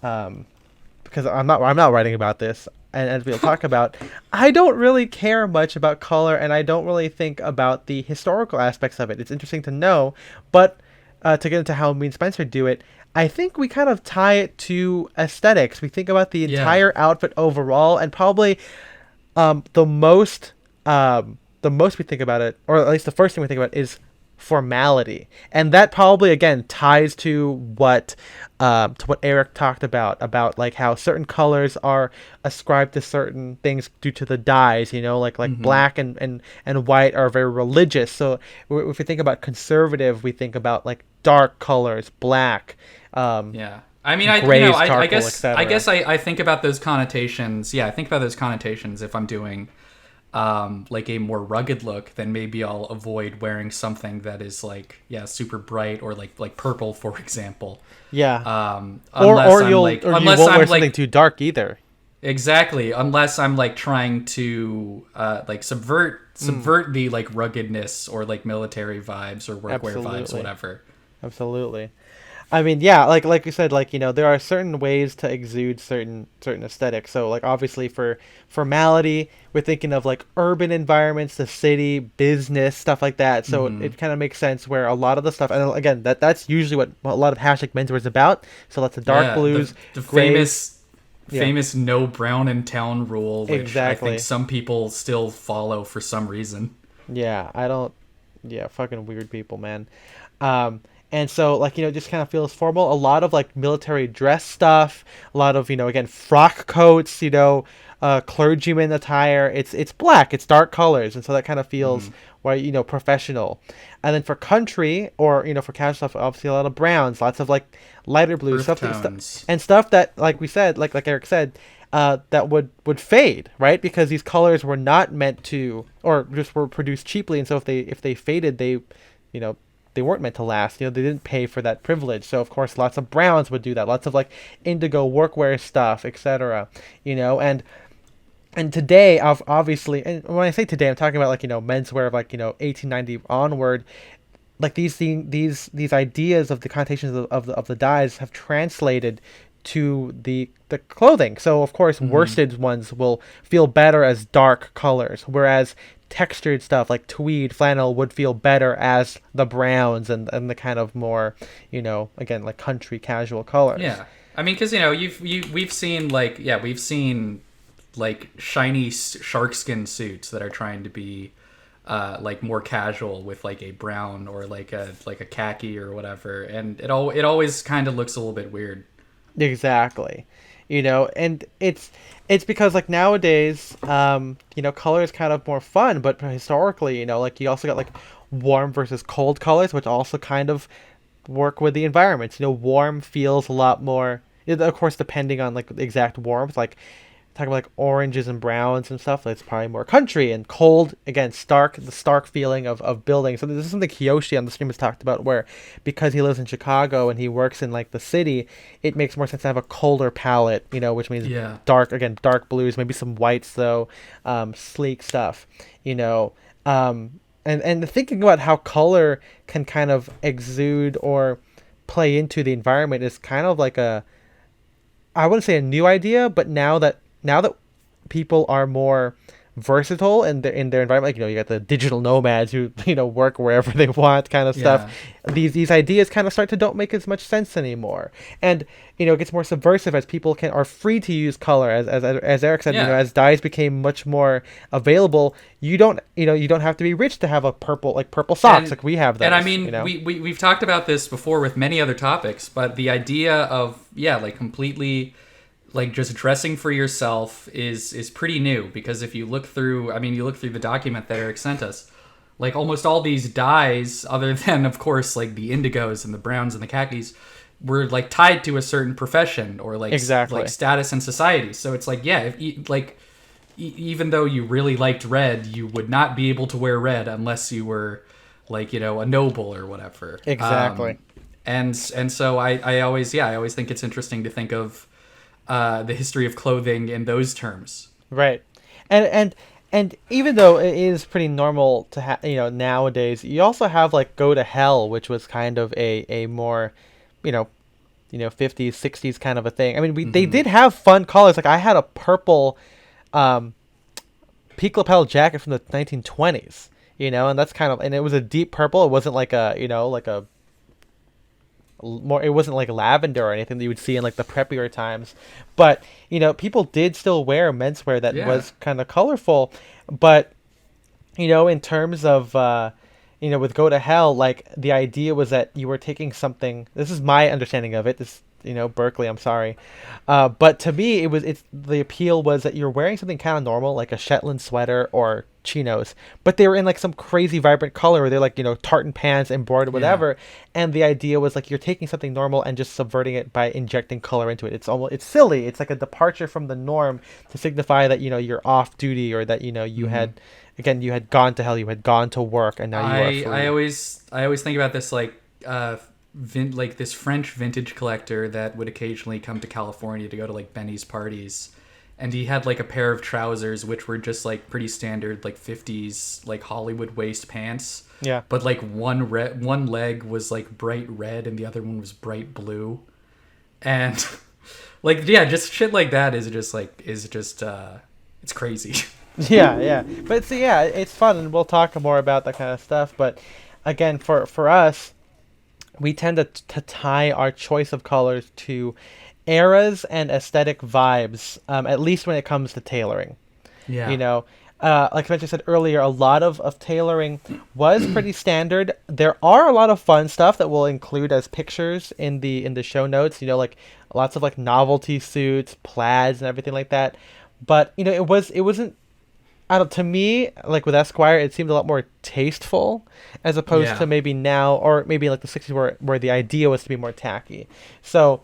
Because I'm not writing about this, and as we'll talk about, I don't really care much about color, and I don't really think about the historical aspects of it. It's interesting to know, but to get into how me and Spencer do it, I think we kind of tie it to aesthetics. We think about the entire outfit overall, and probably the most we think about it, or at least the first thing we think about, is formality, and that probably again ties to what Eric talked about how certain colors are ascribed to certain things due to the dyes. Black and white are very religious. So if we think about conservative, we think about dark colors, black. Yeah. I mean, grays, I charcoal, guess I think about those connotations. Yeah, I think about those connotations if I'm doing a more rugged look, then maybe I'll avoid wearing something that is super bright or like purple, for example. Yeah. Unless you won't wear something too dark either. Exactly. Unless I'm trying to subvert the ruggedness or military vibes or workwear vibes, whatever. Absolutely. I mean, yeah, like you said, there are certain ways to exude certain aesthetics. So obviously for formality, we're thinking of urban environments, the city, business, stuff like that. So it kind of makes sense where a lot of the stuff, and again, that's usually what a lot of #menswear is about. So lots of dark blues, the grays, famous no brown in town rule, which exactly. I think some people still follow for some reason. Yeah, fucking weird people, man. And so, just kind of feels formal. A lot of, military dress stuff. A lot of, again, frock coats, clergyman attire. It's black. It's dark colors. And so that kind of feels, professional. And then for country or, for casual stuff, obviously a lot of browns. Lots of, lighter blues. Stuff that, like we said, like Eric said, that would fade, right? Because these colors were not meant to, or just were produced cheaply. And so if they faded, they they weren't meant to last. They didn't pay for that privilege. So of course, lots of browns would do that. Lots of like indigo workwear stuff, etc. And today, obviously, and when I say today, I'm talking about like menswear of like 1890 onward. Like these ideas of the connotations of the dyes have translated to the clothing. So of course, worsted ones will feel better as dark colors, whereas textured stuff like tweed flannel would feel better as the browns and the kind of more again like country casual colors. Yeah, I mean, because we've seen like shiny sharkskin suits that are trying to be like more casual with like a brown or like a khaki or whatever, and it always kind of looks a little bit weird. Exactly. And it's because like nowadays color is kind of more fun, but historically like you also got like warm versus cold colors, which also kind of work with the environment. Warm feels a lot more, of course, depending on like the exact warmth. Like talking about like oranges and browns and stuff, it's probably more country. And cold, again, the stark feeling of building. So this is something Kiyoshi on the stream has talked about, where because he lives in Chicago and he works in like the city, it makes more sense to have a colder palette, which means dark blues, maybe some whites though, sleek stuff, and thinking about how color can kind of exude or play into the environment is kind of like I wouldn't say a new idea, but now that people are more versatile in their environment, like you got the digital nomads who work wherever they want, kind of stuff. These ideas kind of don't make as much sense anymore, and it gets more subversive as people are free to use color. As Eric said, as dyes became much more available, you don't have to be rich to have a purple socks like we have those. And I mean, we've talked about this before with many other topics, but the idea of like completely like just dressing for yourself is pretty new, because if you look through the document that Eric sent us, like almost all these dyes, other than of course like the indigos and the browns and the khakis, were like tied to a certain profession or like like status in society. So it's like even though you really liked red, you would not be able to wear red unless you were like a noble or whatever. Exactly. And so I always think it's interesting to think of the history of clothing in those terms. Right. And even though it is pretty normal to have, nowadays, you also have like Go to Hell, which was kind of a more, 50s, 60s kind of a thing. I mean, they did have fun colors. Like I had a purple peak lapel jacket from the 1920s, and that's kind of, and it was a deep purple. It wasn't like it wasn't like lavender or anything that you would see in like the preppier times, but people did still wear menswear that was kind of colorful. But in terms of with Go to Hell, like the idea was that you were taking something, this is my understanding of it, Berkeley, I'm sorry, but to me the appeal was that you're wearing something kind of normal, like a Shetland sweater or chinos, but they were in like some crazy vibrant color, where they're like tartan pants embroidered whatever, and the idea was like you're taking something normal and just subverting it by injecting color into it. It's silly, it's like a departure from the norm to signify that you're off duty, or that you had gone to hell, you had gone to work, and now you are free. I always think about this like like this French vintage collector that would occasionally come to California to go to like Benny's parties, and he had like a pair of trousers which were just like pretty standard like 50s like Hollywood waist pants, but like one leg was like bright red and the other one was bright blue, and like just shit like that is just it's crazy. But it's fun, and we'll talk more about that kind of stuff. But again, for us, we tend to tie our choice of colors to eras and aesthetic vibes, at least when it comes to tailoring. Like I said earlier, a lot of tailoring was pretty standard. There are a lot of fun stuff that we'll include as pictures in the show notes, like lots of like novelty suits, plaids, and everything like that. But it wasn't, to me, like with Esquire, it seemed a lot more tasteful, as opposed to maybe now, or maybe like the 60s, where the idea was to be more tacky. So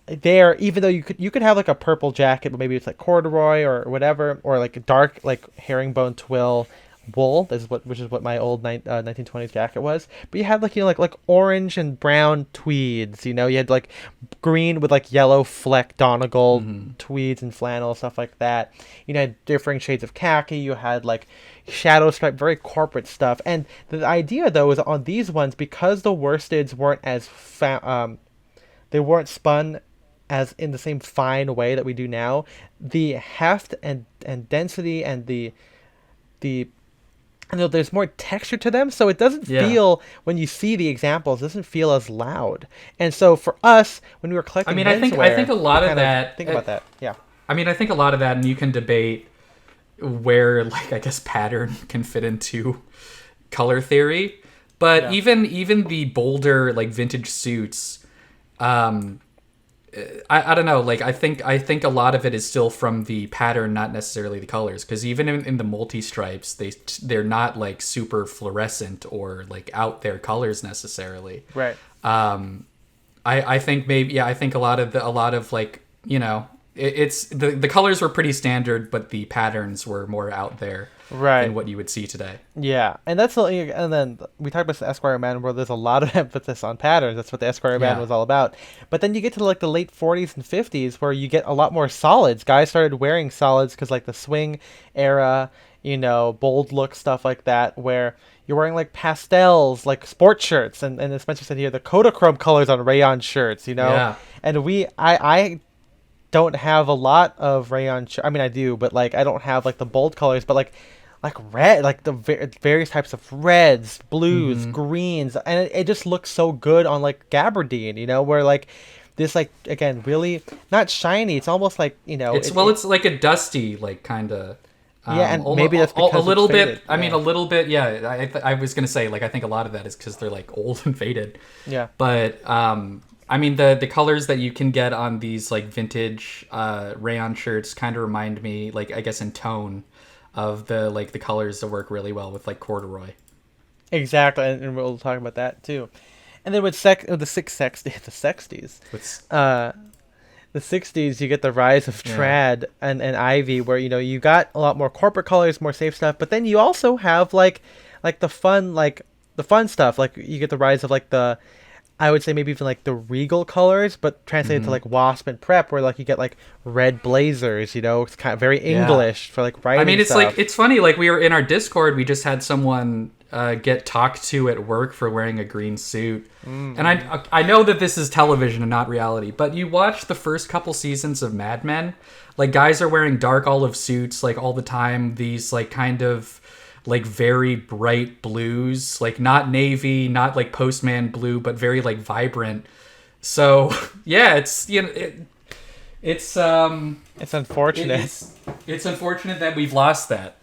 there, even though you could have like a purple jacket, but maybe it's like corduroy or whatever, or like a dark like herringbone twill wool. Which is what my old 1920s jacket was. But you had like like orange and brown tweeds. You had like green with like yellow fleck Donegal tweeds and flannel, stuff like that. You had differing shades of khaki. You had like shadow stripe, very corporate stuff. And the idea though is on these ones, because the worsteds weren't as they weren't spun as in the same fine way that we do now, the heft and density and the there's more texture to them, so it doesn't feel, when you see the examples, it doesn't feel as loud. And so for us, when we were collecting menswear, I think a lot of that. Think about that. Yeah. I think a lot of that, and you can debate where, like, I guess pattern can fit into color theory, but even the bolder, like, vintage suits, I don't know, like I think a lot of it is still from the pattern, not necessarily the colors, because even in the multi-stripes, they're not like super fluorescent or like out there colors necessarily. Right. I think maybe I think a lot of like, it's the colors were pretty standard, but the patterns were more out there than what you would see today. Yeah, and and then we talked about the Esquire Man, where there's a lot of emphasis on patterns. That's what the Esquire Man was all about. But then you get to like the late 40s and 50s, where you get a lot more solids. Guys started wearing solids because like the swing era, bold look, stuff like that, where you're wearing like pastels, like sports shirts, and as Spencer said here, the Kodachrome colors on rayon shirts, And I don't have a lot of rayon I mean, I do, but like I don't have like the bold colors, but like red, like the various types of reds, blues, greens, and it just looks so good on like gabardine, where like this, like, again, really not shiny, it's almost like, it's like a dusty, like, kind of and maybe that's because a little it's faded. bit. I mean, a little bit. Yeah, I was gonna say, like, I think a lot of that is because they're like old and faded. Yeah. But I mean, the colors that you can get on these like vintage rayon shirts kind of remind me, like, I guess in tone, of the colors that work really well with like corduroy. Exactly, and we'll talk about that too. And then with the 60s, you get the rise of trad and ivy, where you got a lot more corporate colors, more safe stuff, but then you also have like the fun stuff. Like you get the rise of like I would say maybe even like the regal colors, but translated to like wasp and prep, where like you get like red blazers. It's kind of very English for like writing. I mean, it's stuff. like, it's funny. Like, we were in our Discord, we just had someone get talked to at work for wearing a green suit, and I know that this is television and not reality, but you watch the first couple seasons of Mad Men, like guys are wearing dark olive suits like all the time. These like kind of like very bright blues, like not navy, not like postman blue, but very like vibrant. So yeah, it's it's unfortunate. It's unfortunate that we've lost that.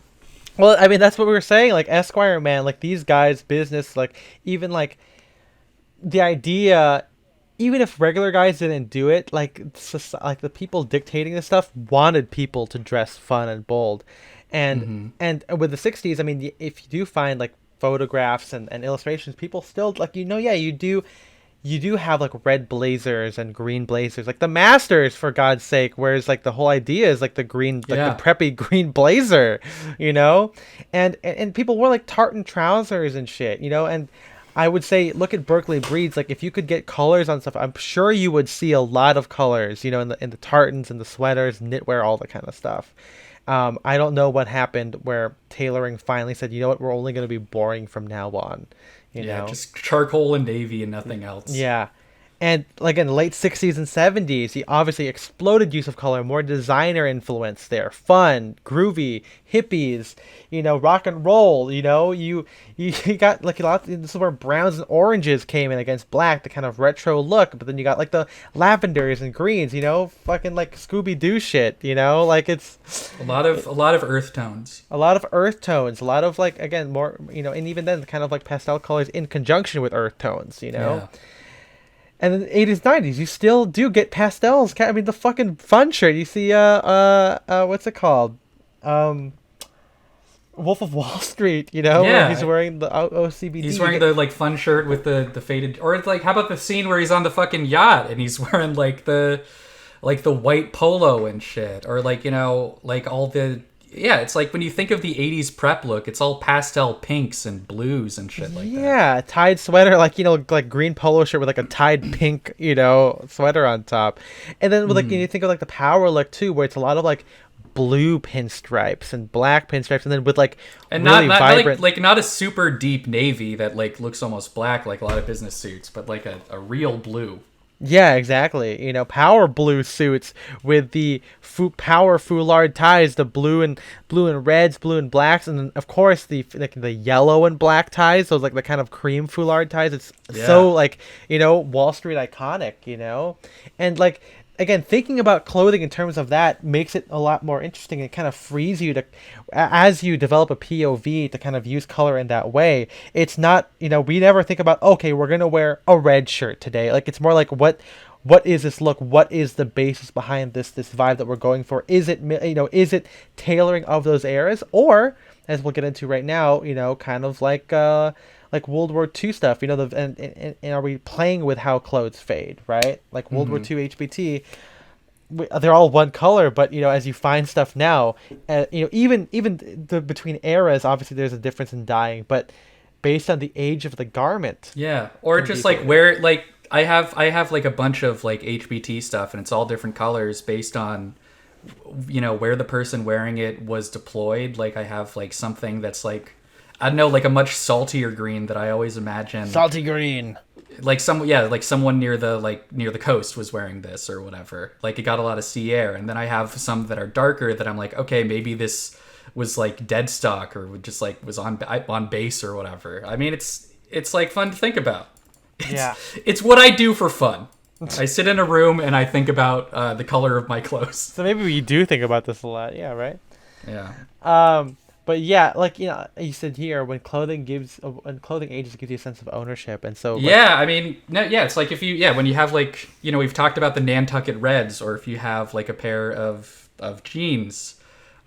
Well, I mean, that's what we were saying. Like Esquire Man, like these guys' business, like even like the idea, even if regular guys didn't do it, like the people dictating this stuff wanted people to dress fun and bold. And with the 60s, I mean, if you do find like photographs and illustrations, people still like, you do have like red blazers and green blazers, like the Masters, for God's sake, whereas like the whole idea is like the green, like the preppy green blazer, and people wore like tartan trousers and shit, and I would say, look at Berkeley Breeds. Like, if you could get colors on stuff, I'm sure you would see a lot of colors, in the tartans and the sweaters, knitwear, all that kind of stuff. I don't know what happened where tailoring finally said, you know what, we're only going to be boring from now on. You know? Just charcoal and navy and nothing else. Yeah. And like in the late 60s and 70s, he obviously exploded use of color, more designer influence there. Fun, groovy, hippies, rock and roll, you got like a lot. This is where browns and oranges came in against black, the kind of retro look. But then you got like the lavenders and greens, fucking like Scooby-Doo shit, like it's a lot of earth tones. A lot of earth tones, a lot of like, again, more, and even then kind of like pastel colors in conjunction with earth tones, Yeah. And in the 80s, 90s, you still do get pastels. I mean, the fucking fun shirt. You see, what's it called? Wolf of Wall Street, Yeah. He's wearing the OCBD. He's wearing the, like, fun shirt with the faded... Or, it's like, how about the scene where he's on the fucking yacht and he's wearing, like, the white polo and shit? Or, like, like, all the... yeah, it's like when you think of the 80s prep look, it's all pastel pinks and blues and shit like that. Yeah, tied sweater, like, like green polo shirt with like a tied pink, sweater on top. And then with like, you think of like the power look too, where it's a lot of like blue pinstripes and black pinstripes, and then with like And really not vibrant, like not a super deep navy that like looks almost black like a lot of business suits, but like a real blue. yeah, exactly. Power blue suits with the power foulard ties, the blue and reds, blue and blacks, and then of course the yellow and black ties, those like the kind of cream foulard ties. It's so Yeah. like Wall Street iconic, and like again thinking about clothing in terms of that makes it a lot more interesting. It kind of frees you to, as you develop a POV, to kind of use color in that way. It's not, we never think about, okay, we're gonna wear a red shirt today. Like, it's more like what is this look? What is the basis behind this vibe that we're going for? Is it is it tailoring of those eras, or as we'll get into right now, kind of like World War II stuff, and are we playing with how clothes fade, right? Like World War II HBT, they're all one color, but as you find stuff now, even between eras, obviously there's a difference in dyeing, but based on the age of the garment, Yeah, or just like faded. where like I have like a bunch of like HBT stuff, and it's all different colors based on where the person wearing it was deployed. Like I have like something that's like, I don't know, like a much saltier green that I always imagine Salty green. like like someone near the coast was wearing this or whatever. Like it got a lot of sea air. And then I have some that are darker that I'm like, okay, maybe this was like dead stock or just like was on base or whatever. I mean, it's like fun to think about. Yeah. It's what I do for fun. I sit in a room and I think about the color of my clothes. So maybe we do think about this a lot. Yeah, right? Yeah. But yeah, like, you said here, when clothing ages, it gives you a sense of ownership. And so, Yeah, I mean, no, yeah, it's like when you have like, we've talked about the Nantucket Reds, or if you have like a pair of jeans,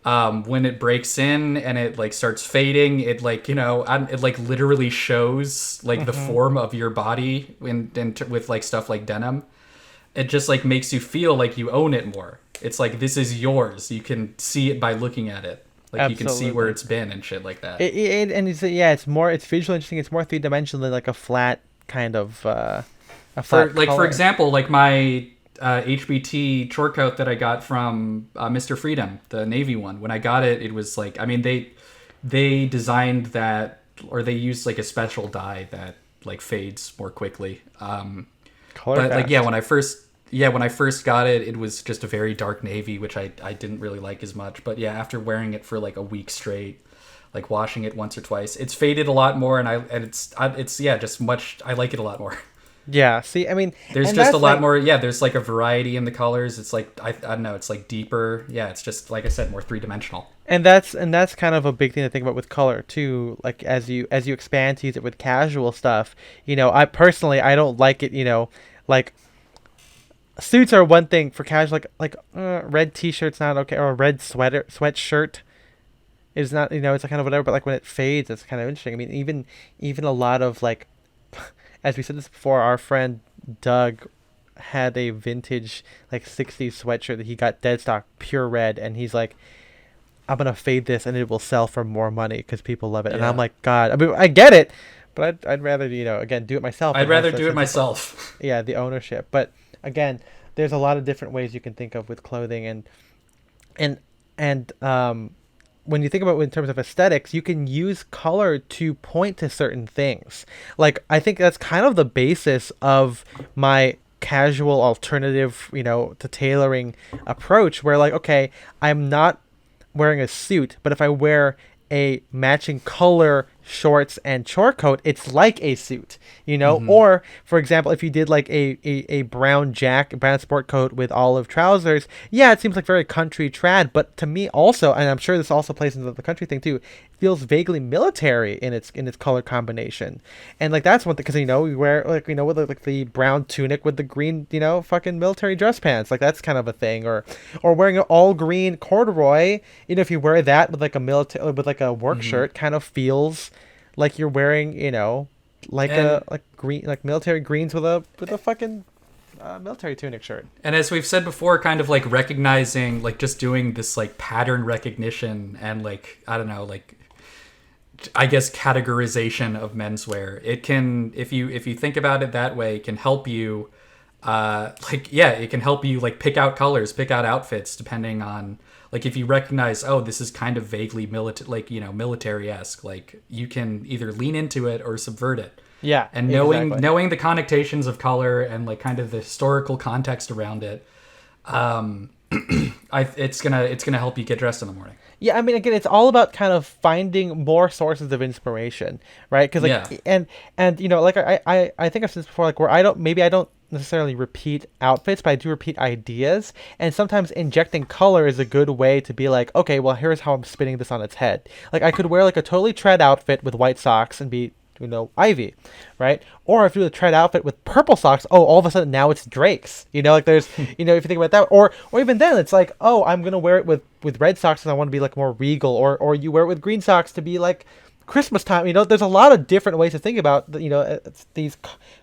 when it breaks in and it like starts fading, it like, it like literally shows like the form of your body with like stuff like denim. It just like makes you feel like you own it more. It's like, this is yours. You can see it by looking at it. Like you can see where it's been and shit like that. It's visually interesting. It's more three-dimensional than like a flat kind of a flat For color. example, like my HBT short coat that I got from Mr. Freedom, the navy one. When I got it, it was like, I mean, they designed that, or they used like a special dye that like fades more quickly. Color But like, fast. yeah, when I first got it, it was just a very dark navy, which I didn't really like as much. But yeah, after wearing it for like a week straight, like washing it once or twice, it's faded a lot more, and it's yeah, just much. I like it a lot more. Yeah. See, I mean, There's and just a that's lot like, more. Yeah, there's like a variety in the colors. It's like I don't know. It's like deeper. Yeah, it's just like I said, more 3-dimensional. and that's kind of a big thing to think about with color too. Like as you expand to use it with casual stuff, I personally I don't like it. Like suits are one thing for casual, red t-shirt's not okay, or a red sweatshirt is not, it's a kind of whatever, but like when it fades, it's kind of interesting. I mean, even a lot of like, as we said this before, our friend Doug had a vintage like 60s sweatshirt that he got dead stock pure red, and he's like, I'm gonna fade this and it will sell for more money because people love it. And I'm Yeah, like, God, I mean, I get it, but I'd rather, again, do it myself I'd and have rather the do it sense of, myself. yeah, the ownership. But again, there's a lot of different ways you can think of with clothing, and when you think about it in terms of aesthetics, you can use color to point to certain things. Like, I think that's kind of the basis of my casual alternative, to tailoring approach, where like, okay, I'm not wearing a suit, but if I wear a matching color shorts and short coat, it's like a suit, or for example, if you did like a brown sport coat with olive trousers, yeah, it seems like very country trad, but to me also, and I'm sure this also plays into the country thing too, it feels vaguely military in its color combination. And like that's one thing, because we wear like, with like the brown tunic with the green, fucking military dress pants, like that's kind of a thing. Or wearing an all green corduroy, if you wear that with like a work shirt, kind of feels like you're wearing, like And like green, like military greens with a fucking military tunic shirt. And as we've said before, kind of like recognizing, like just doing this like pattern recognition and like, I don't know, like I guess categorization of menswear. It can, if you think about it that way, it can help you it can help you like pick out colors, pick out outfits depending on like if you recognize, oh, this is kind of vaguely military-esque, like you can either lean into it or subvert it. Yeah. And knowing the connotations of color and like kind of the historical context around it, it's gonna help you get dressed in the morning. Yeah, I mean, again, it's all about kind of finding more sources of inspiration, right? Because like, and like I think I've said this before, like where I don't necessarily repeat outfits, but I do repeat ideas, and sometimes injecting color is a good way to be like, okay, well, here's how I'm spinning this on its head. Like I could wear like a totally tread outfit with white socks and be, Ivy, right? Or if you do the tread outfit with purple socks, oh, all of a sudden now it's Drake's. Like there's, if you think about that, or even then it's like, oh, I'm gonna wear it with red socks because I want to be like more regal, or you wear it with green socks to be like Christmas time. There's a lot of different ways to think about these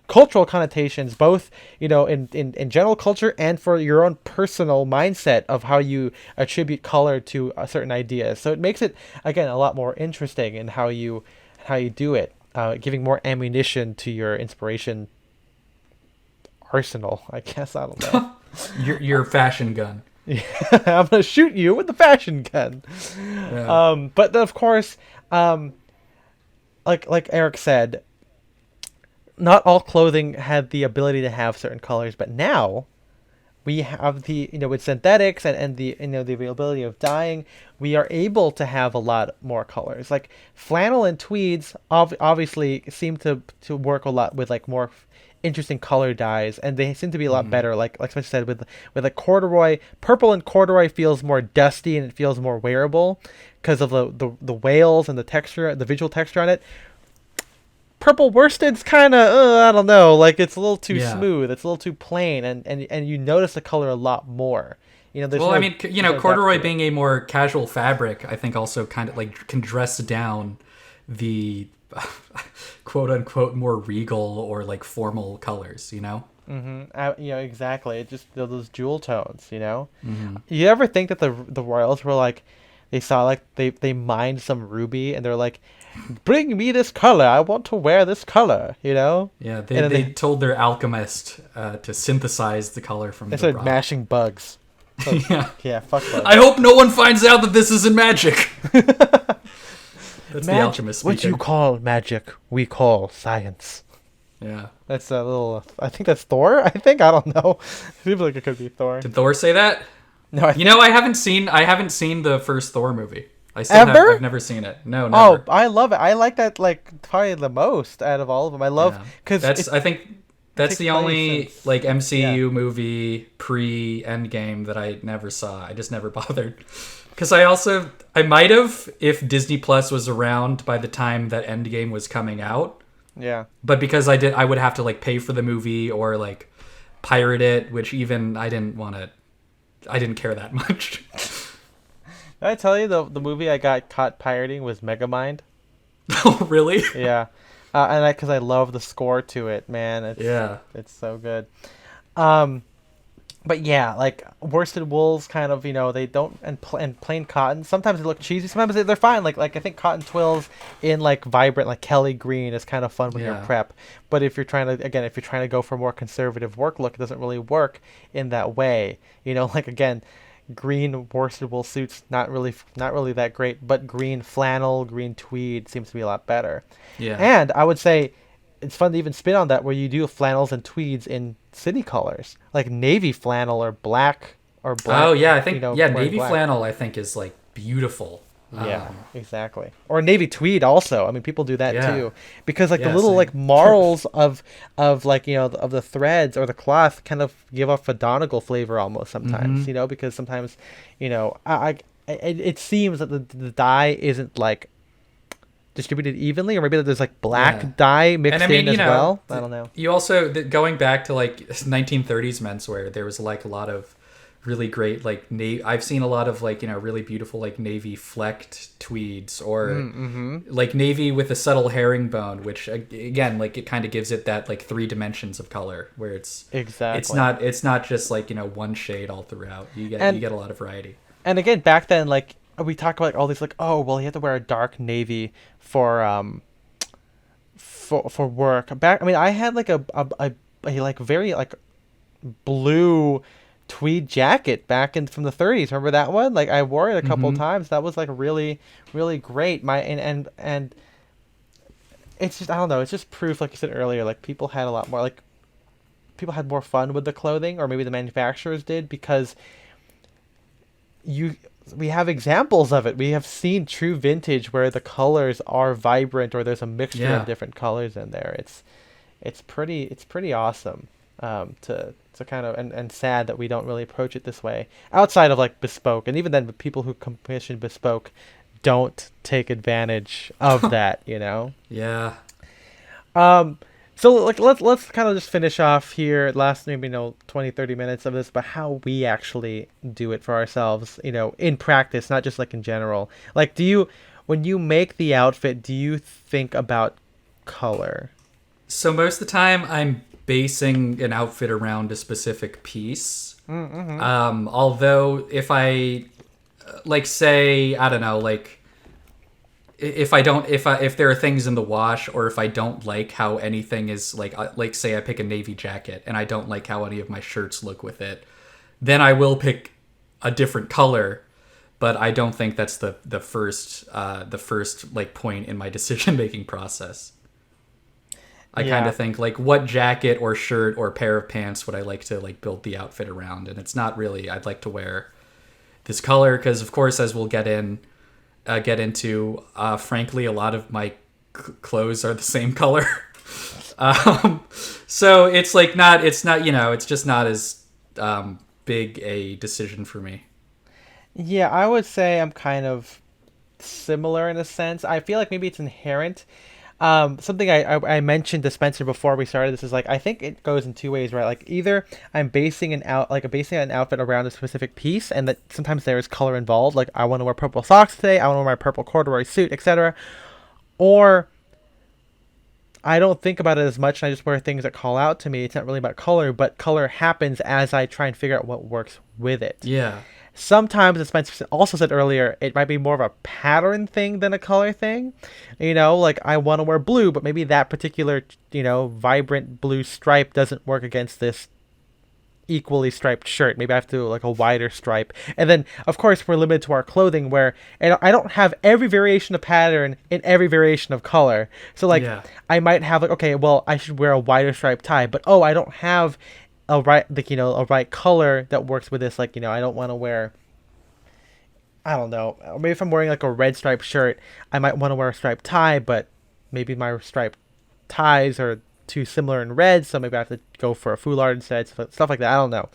cultural connotations, both in general culture and for your own personal mindset of how you attribute color to a certain idea. So it makes it again a lot more interesting in how you do it. Giving more ammunition to your inspiration arsenal, I guess. I don't know. your fashion gun. Yeah, I'm gonna shoot you with the fashion gun. Yeah. But of course, like Eric said, not all clothing had the ability to have certain colors, but now we have the with synthetics and the the availability of dyeing, we are able to have a lot more colors. Like flannel and tweeds obviously seem to work a lot with like more interesting color dyes, and they seem to be a lot better. Like I said, with a corduroy, purple and corduroy feels more dusty and it feels more wearable because of the whales and the texture, the visual texture on it. Purple worsted's kind of I don't know, like it's a little too smooth, it's a little too plain, and you notice the color a lot more. Corduroy being a more casual fabric, I think also kind of like can dress down the quote unquote more regal or like formal colors. Exactly. It just those jewel tones. You ever think that the royals were like, they saw like they mined some ruby and they're like, bring me this color, I want to wear this color, Yeah, they told their alchemist to synthesize the color from the rock. They started mashing bugs. So, yeah, fuck bugs. I hope no one finds out that this isn't magic. That's the alchemist speaking. What you call magic, we call science. Yeah. That's a little, I think that's Thor, I don't know. It seems like it could be Thor. Did Thor say that? No, I haven't seen the first Thor movie. I've never seen it. No, never. Oh, I love it. I like that like probably the most out of all of them. I love because I think that's the only like MCU movie pre-Endgame that I never saw. I just never bothered. Because I might have if Disney Plus was around by the time that Endgame was coming out. Yeah. But because I would have to like pay for the movie or like pirate it, which even I didn't care that much. Did I tell you the movie I got caught pirating was Megamind? Oh, really? Yeah. And because I love the score to it, man. It's so good. But yeah, like worsted wools kind of, they don't, and plain cotton. Sometimes they look cheesy. Sometimes they're fine. Like I think cotton twills in like vibrant, like Kelly green is kind of fun when you're prep. But if you're trying to go for a more conservative work look, it doesn't really work in that way. Like again, green worsted wool suits not really that great, but green flannel, green tweed seems to be a lot better. Yeah. And I would say it's fun to even spin on that where you do flannels and tweeds in city colors, like navy flannel or black. Oh yeah, I think navy flannel I think is like beautiful. Yeah, exactly. Or navy tweed also. I mean, people do that too, because like the little like marls of like of the threads or the cloth kind of give off a Donegal flavor almost sometimes. Because sometimes it seems that the dye isn't like distributed evenly, or maybe that there's like black dye mixed in as well. I don't know. You also going back to like 1930s menswear, there was like a lot of really great like I've seen a lot of like, really beautiful like navy flecked tweeds, or like navy with a subtle herringbone, which again, like it kind of gives it that like 3 dimensions of color, where Exactly. it's not just like, one shade all throughout. You And get a lot of variety. and again, back then, like we talk about like, all these like, oh well, you have to wear a dark navy for work. Back, I mean, I had like a like very like blue tweed jacket back in from the 30s. Remember that one? Like I wore it a couple Mm-hmm. times. That was like really really great. My and it's just, I don't know. It's just proof, like you said earlier. Like people had a lot more like people had more fun with the clothing, or maybe the manufacturers did, because you we have examples of it. We have seen true vintage where the colors are vibrant, or there's a mixture of Yeah. different colors in there. It's pretty awesome, to kind of, and sad that we don't really approach it this way outside of like bespoke, and even then the people who commission bespoke don't take advantage of that, you know. Yeah. um so like let's kind of just finish off here, last maybe 20-30 minutes of this, but how we actually do it for ourselves, in practice, not just like in general. Like, do you, when you make the outfit, do you think about color? So most of the time, I'm basing an outfit around a specific piece. Mm-hmm. Although if I like say, I don't know, like if I don't if there are things in the wash, or if I don't like how anything is like say I pick a navy jacket and I don't like how any of my shirts look with it, then I will pick a different color. But I don't think that's the first like point in my decision making process. I kind Yeah. of think like, what jacket or shirt or pair of pants would I like to like build the outfit around, and it's not really I'd like to wear this color, because of course, as we'll get into, frankly, a lot of my clothes are the same color. um, so it's like not it's not it's just not as big a decision for me. Yeah, I would say I'm kind of similar in a sense. I feel like maybe it's inherent. Something I mentioned to Spencer before we started this is like, I think it goes in two ways, right? Like either I'm basing an outfit around a specific piece, and that sometimes there is color involved. Like I want to wear purple socks today, I want to wear my purple corduroy suit, etc. Or I don't think about it as much, and I just wear things that call out to me. It's not really about color, but color happens as I try and figure out what works with it. Yeah. Sometimes, as Spencer also said earlier, it might be more of a pattern thing than a color thing. Like I want to wear blue, but maybe that particular, vibrant blue stripe doesn't work against this equally striped shirt. Maybe I have to do like a wider stripe. And then, of course, we're limited to our clothing, where I don't have every variation of pattern in every variation of color. So like, Yeah. I might have like, okay, well, I should wear a wider striped tie, but oh, I don't have a right color that works with this. Like, I don't want to wear, I don't know, maybe if I'm wearing like a red striped shirt, I might want to wear a striped tie, but maybe my striped ties are too similar in red, so maybe I have to go for a foulard instead, stuff like that. I don't know.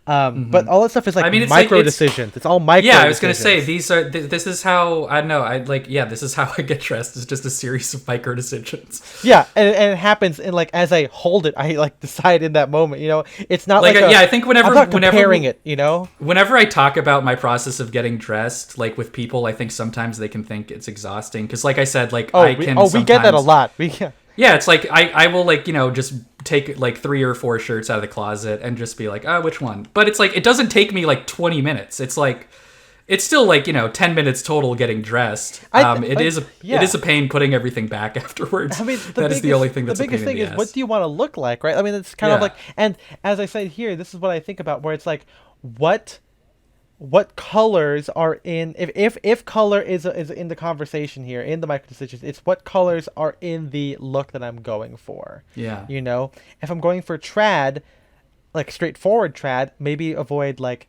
But all that stuff is I like mean, it's like micro decisions. It's all micro. yeah, I was gonna decisions. say these are this is how I don't know. I like yeah, this is how I get dressed. It's just a series of micro decisions. Yeah, and it happens, and like as I hold it, I like decide in that moment. It's not Like like yeah, I think I'm not comparing it. whenever I talk about my process of getting dressed, like with people, I think sometimes they can think it's exhausting, because like I said, like Oh, I can we get that a sometimes lot. yeah, it's like I will like just take like 3 or 4 shirts out of the closet and just be like, oh, which one? But it's like it doesn't take me like 20 minutes. It's like it's still like 10 minutes total getting dressed. It is yeah. a pain putting everything back afterwards. I mean, That is the only thing that's the a pain biggest in thing the is, ass. what do you want to look like, right? I mean, it's kind of Yeah. like, and as I said here, this is what I think about, where it's like, what colors are in, if color is in the conversation here, in the micro decisions, it's what colors are in the look that I'm going for. Yeah. If I'm going for trad, like straightforward trad, maybe avoid like,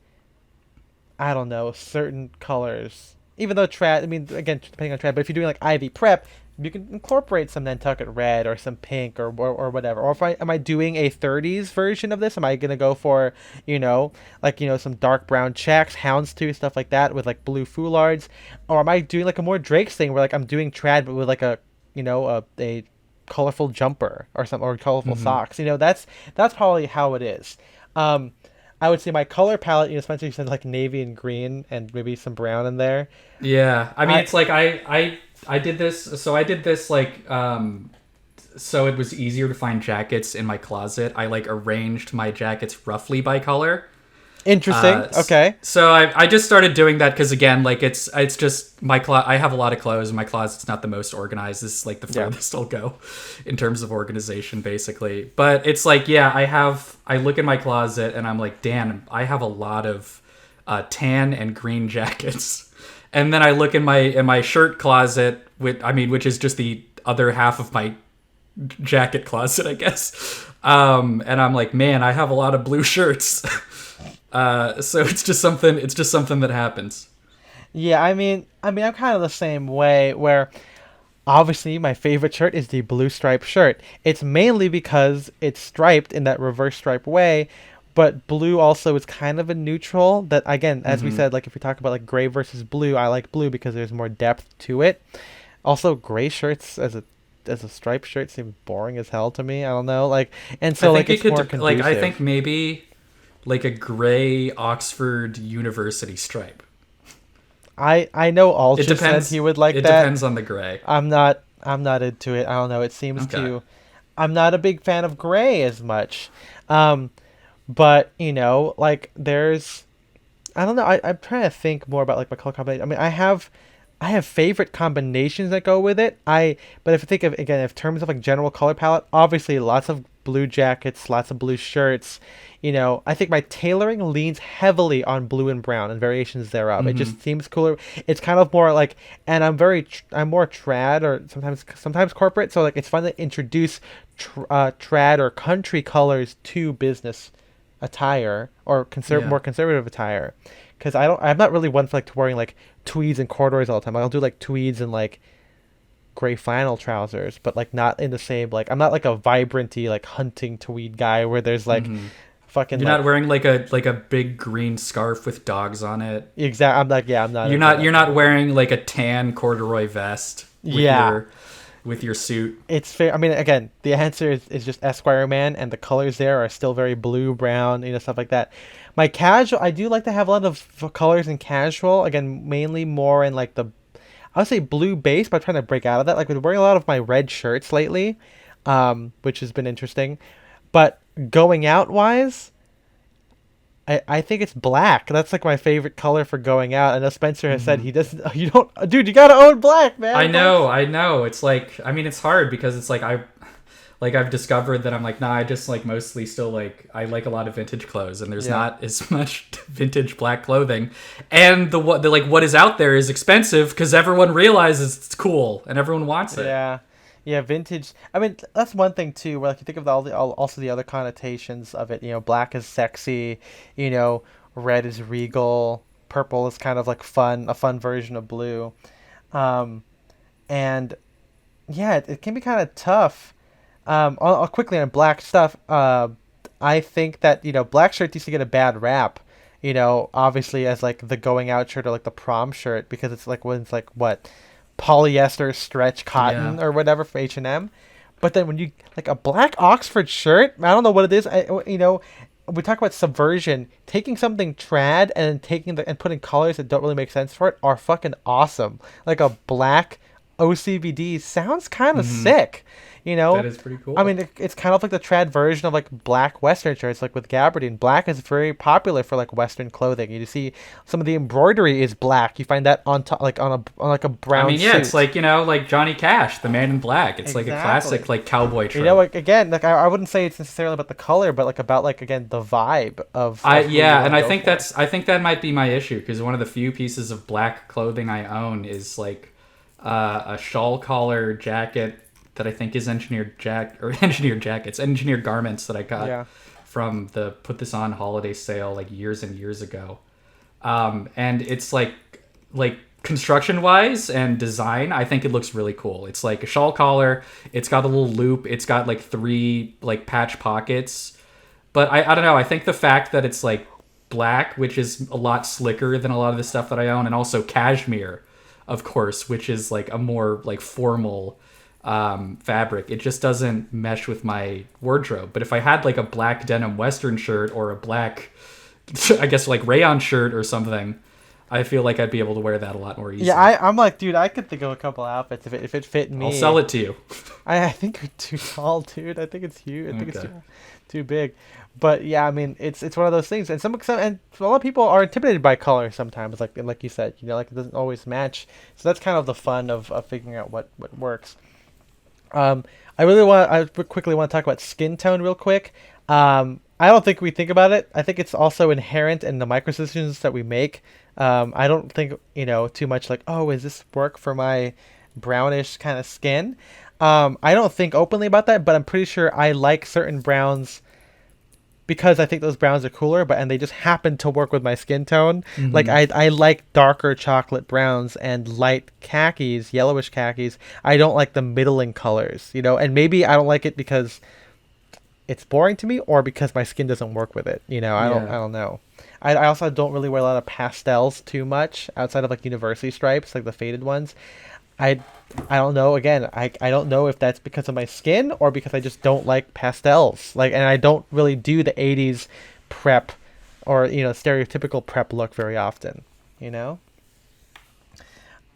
I don't know, certain colors. Even though trad, I mean, again, depending on trad, but if you're doing like Ivy prep, you can incorporate some Nantucket red or some pink or whatever. Or if am I doing a 30s version of this? Am I gonna go for, some dark brown checks, houndstooth, stuff like that with like blue foulards? Or am I doing like a more Drake's thing, where like I'm doing trad but with like a colorful jumper or something, or colorful socks? That's probably how it is. I would say my color palette, Spencer, you said like navy and green and maybe some brown in there. Yeah, I mean, I it's like I did this. So I did this like so it was easier to find jackets in my closet. I like arranged my jackets roughly by color. Interesting. Okay. So I just started doing that because again, like it's just I have a lot of clothes and my closet's not the most organized. This is like the Yeah. furthest I'll go in terms of organization, basically. But it's like, yeah, I look in my closet and I'm like, damn, I have a lot of tan and green jackets. And then I look in my shirt closet, which is just the other half of my jacket closet, I guess. And I'm like, man, I have a lot of blue shirts. So it's just something that happens. Yeah, I'm kind of the same way where obviously my favorite shirt is the blue striped shirt. It's mainly because it's striped in that reverse stripe way, but blue also is kind of a neutral that again, as we said, like if we talk about like gray versus blue, I like blue because there's more depth to it. Also, gray shirts as a striped shirt seem boring as hell to me. I don't know, like, and so I like think it's more conducive. like I think maybe like a gray Oxford University stripe. I know It Ultra said depends. he would like It that. depends on the gray. I'm not into it. I don't know. It seems Okay. to. I'm not a big fan of gray as much. But like there's. I don't know. I'm trying to think more about like my color combination. I mean, I have favorite combinations that go with it. But if I think of again, in terms of like general color palette, obviously lots of blue jackets, lots of blue shirts. I think my tailoring leans heavily on blue and brown and variations thereof. It just seems cooler. It's kind of more like, and I'm more trad or sometimes corporate. So like it's fun to introduce trad or country colors to business attire or Yeah. more conservative attire. Because I'm not really one for like wearing like tweeds and corduroys all the time. I'll do like tweeds and like gray flannel trousers, but like not in the same like I'm not like a vibranty like hunting tweed guy where there's like fucking You're like not wearing like a big green scarf with dogs on it. exact. I'm like yeah, I'm not. You're not wearing like a tan corduroy vest with Yeah. your suit. It's fair. I mean, again, the answer is just Esquire Man, and the colors there are still very blue, brown, stuff like that. My casual, I do like to have a lot of colors in casual. Again, mainly more in like I would say blue base, but I'm trying to break out of that. Like, I've been wearing a lot of my red shirts lately, which has been interesting. But going out wise, I think it's black. That's like my favorite color for going out. I know Spencer has said he doesn't. You don't, dude. You gotta own black, man. I know. It's like, I mean, it's hard because it's like I've discovered that I'm like, nah, I just like mostly still like I like a lot of vintage clothes, and there's not as much vintage black clothing, and what is out there is expensive because everyone realizes it's cool and everyone wants it. Yeah, yeah, vintage. I mean, that's one thing too. Where like you think of also the other connotations of it. Black is sexy. Red is regal. Purple is kind of like a fun version of blue. Um, and yeah, it can be kind of tough. I'll quickly on black stuff. I think that black shirt used to get a bad rap. Obviously as like the going out shirt or like the prom shirt because it's like when it's like what polyester stretch cotton Yeah. or whatever for H&M. But then when you like a black Oxford shirt, I don't know what it is. We talk about subversion. Taking something trad and then and putting colors that don't really make sense for it are fucking awesome. Like a black OCVD sounds kind of sick. That is pretty cool. I mean, it's kind of like the trad version of like black Western shirts, like with gabardine. Black is very popular for like Western clothing. You see, some of the embroidery is black. You find that on top, like on like a brown. I mean, yeah, suit. it's like like Johnny Cash, the Man in Black. It's like a Exactly. classic like cowboy trope. Like again, like I wouldn't say it's necessarily about the color, but like about like again the vibe of. Who you Yeah, wanna and I go think for. I think that might be my issue because one of the few pieces of black clothing I own is like a shawl collar jacket that I think is engineered garments that I got Yeah. from the Put This On holiday sale like years and years ago. And it's like construction wise and design, I think it looks really cool. It's like a shawl collar. It's got a little loop. It's got like 3 like patch pockets. But I don't know. I think the fact that it's like black, which is a lot slicker than a lot of the stuff that I own, and also cashmere, of course, which is like a more like formal fabric. It just doesn't mesh with my wardrobe. But if I had like a black denim Western shirt or a black I guess like rayon shirt or something, I feel like I'd be able to wear that a lot more easily. Yeah, I'm like, dude, I could think of a couple outfits if it fit me. I'll sell it to you. I think you're too tall, dude. I think it's huge. I think it's Okay. too big. But yeah, I mean, it's one of those things, and and a lot of people are intimidated by color sometimes. Like you said, like it doesn't always match. So that's kind of the fun of figuring out what works. I quickly want to talk about skin tone real quick. I don't think we think about it. I think it's also inherent in the micro decisions that we make. I don't think, too much like, oh, is this work for my brownish kind of skin? I don't think openly about that, but I'm pretty sure I like certain browns because I think those browns are cooler, and they just happen to work with my skin tone. Like Mm-hmm. I like darker chocolate browns and light khakis, yellowish khakis. I don't like the middling colors, and maybe I don't like it because it's boring to me or because my skin doesn't work with it. I Yeah. don't know. I also don't really wear a lot of pastels too much outside of like university stripes, like the faded ones. I I don't know. Again, I don't know if that's because of my skin or because I just don't like pastels. And I don't really do the 80s prep or stereotypical prep look very often. You know. It's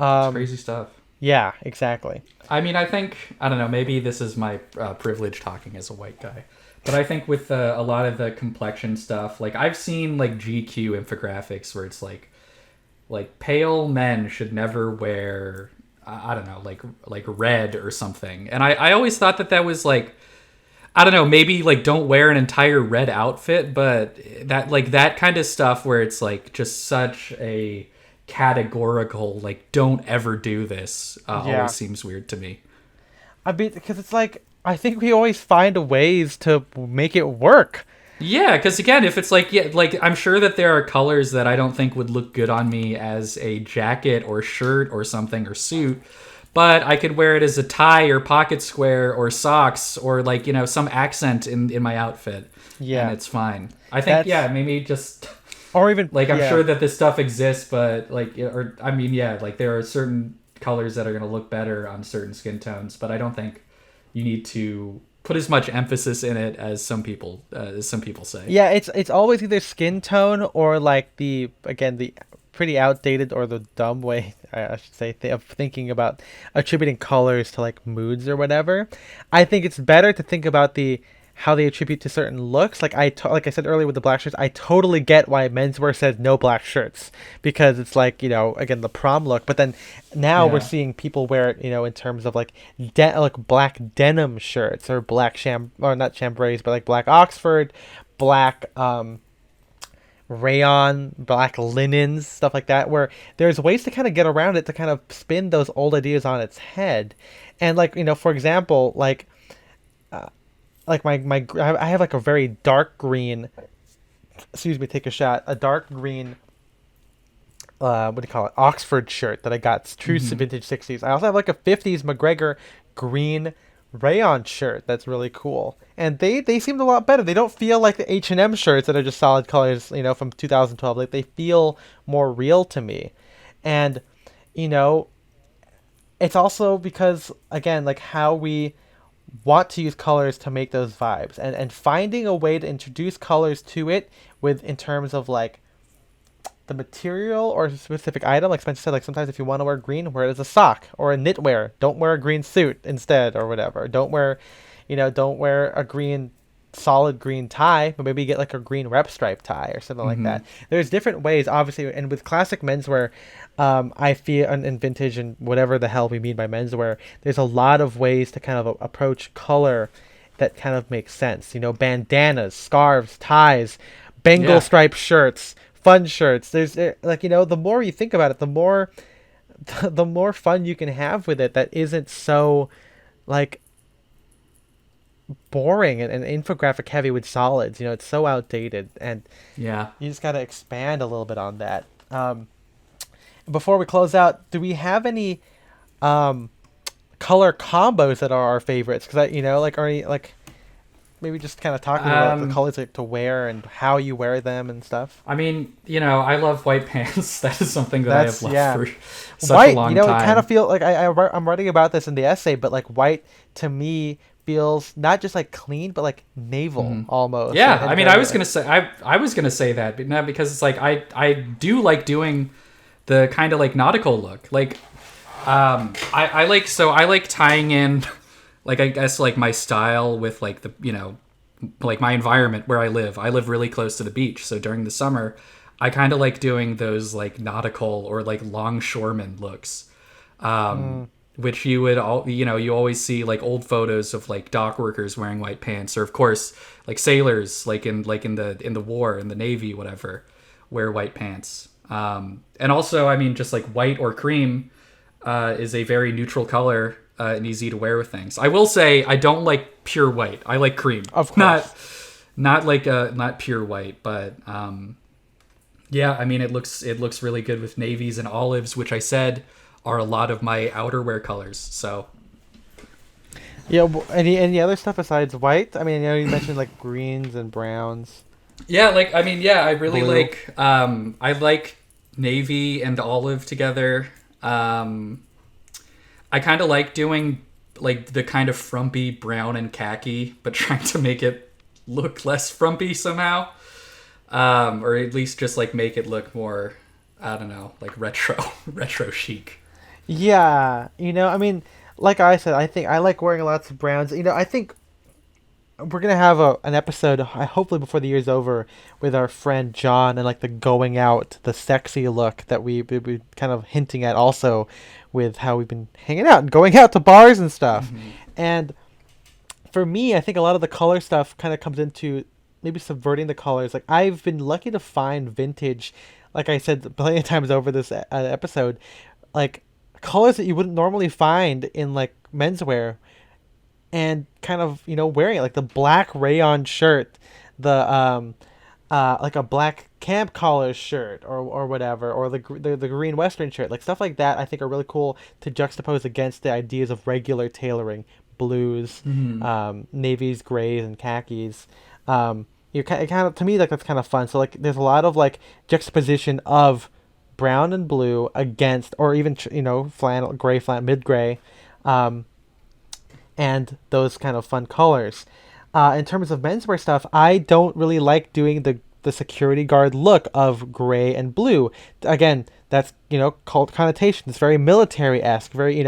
Um. crazy stuff. Yeah. Exactly. I mean, I don't know, maybe this is my privilege talking as a white guy. But I think with a lot of the complexion stuff, like I've seen like GQ infographics where it's like pale men should never wear I don't know like red or something, and I always thought that was like I don't know, maybe like don't wear an entire red outfit, but that kind of stuff where it's like just such a categorical like don't ever do this Yeah. always seems weird to me. I mean, because it's like I think we always find ways to make it work. Yeah, because again, if it's like yeah, like I'm sure that there are colors that I don't think would look good on me as a jacket or shirt or something or suit, but I could wear it as a tie or pocket square or socks or like some accent in my outfit, and Yeah. it's fine. I think That's yeah, maybe just or even like I'm yeah. sure that this stuff exists, but like or I mean yeah, like there are certain colors that are gonna look better on certain skin tones, but I don't think you need to put as much emphasis in it as some people say. Yeah, it's always either skin tone or like the pretty outdated or the dumb way I should say of thinking about attributing colors to like moods or whatever. I think it's better to think about the how they attribute to certain looks. Like I said earlier with the black shirts, I totally get why menswear says no black shirts because it's like again the prom look. But then now we're Yeah. seeing people wear it in terms of like like black denim shirts or black or not chambrays but like black Oxford, black rayon, black linens, stuff like that, where there's ways to kind of get around it to kind of spin those old ideas on its head. And like, for example, like I have like a very dark green, excuse me, take a shot, a dark green what do you call it, Oxford shirt that I got. It's true Hmm. vintage 60s. I also have like a 50s McGregor green rayon shirt that's really cool. And they seemed a lot better. They don't feel like the H&M shirts that are just solid colors, from 2012. Like they feel more real to me. And you know, it's also because again, like how we want to use colors to make those vibes and finding a way to introduce colors to it with in terms of like the material or a specific item. Like Spencer said, like sometimes if you want to wear green, wear it as a sock or a knitwear. Don't wear a green suit instead or whatever. Don't wear a green solid green tie, but maybe get like a green rep stripe tie or something like Hmm. that. There's different ways, obviously, and with classic menswear, I feel and vintage and whatever the hell we mean by menswear, there's a lot of ways to kind of approach color that kind of makes sense. Bandanas, scarves, ties, Bengal Yeah. striped shirts, fun shirts. There's like the more you think about it, the more the more fun you can have with it. That isn't so like boring and infographic heavy with solids. It's so outdated, and Yeah. you just got to expand a little bit on that. Before we close out, do we have any um, color combos that are our favorites? Because like are you, like maybe just kind of talking about the Um, colors like, to wear and how you wear them and stuff. I mean, I love white pants. That is something that I have That's loved yeah. for such a White, long it kind of time. feel like I'm writing about this in the essay, but like white to me feels not just like clean, but like naval almost. Yeah, And I mean, I very was like, gonna say I was gonna say that, but not because it's like I do like doing the kind of like nautical look. Like, I like tying in, like I guess like my style with like the like my environment where I live. I live really close to the beach, so during the summer, I kind of like doing those like nautical or like longshoreman looks. Which you would all you always see like old photos of like dock workers wearing white pants, or of course like sailors like in the war in the navy whatever wear white pants. And also I mean just like white or cream is a very neutral color and easy to wear with things. I will say I don't like pure white. I like cream, of course. not like not pure white, but yeah, I mean it looks really good with navies and olives, which I said are a lot of my outerwear colors. So Yeah. Any other stuff besides white? I mean, you mentioned like greens and browns. yeah, like I mean, yeah, I really Blue. like I like navy and olive together. I kind of like doing like the kind of frumpy brown and khaki, but trying to make it look less frumpy somehow, or at least just like make it look more, I don't know, like retro retro chic. Yeah, I mean, like I said, I think I like wearing lots of browns. I think we're gonna have an episode, hopefully before the year's over, with our friend John and like the going out, the sexy look that we kind of hinting at also, with how we've been hanging out and going out to bars and stuff. And for me, I think a lot of the color stuff kind of comes into maybe subverting the colors. Like I've been lucky to find vintage, like I said plenty of times over this episode, like colors that you wouldn't normally find in like menswear, and kind of wearing it, like the black rayon shirt, the like a black camp collar shirt or whatever, or the green western shirt, like stuff like that. I think are really cool to juxtapose against the ideas of regular tailoring, blues, navies, grays, and khakis. You kind of, to me, like that's kind of fun. So like there's a lot of like juxtaposition of brown and blue against, or even flannel, gray, mid gray, and those kind of fun colors. In terms of menswear stuff, I don't really like doing the security guard look of gray and blue. Again, that's cult connotation. It's very military-esque, very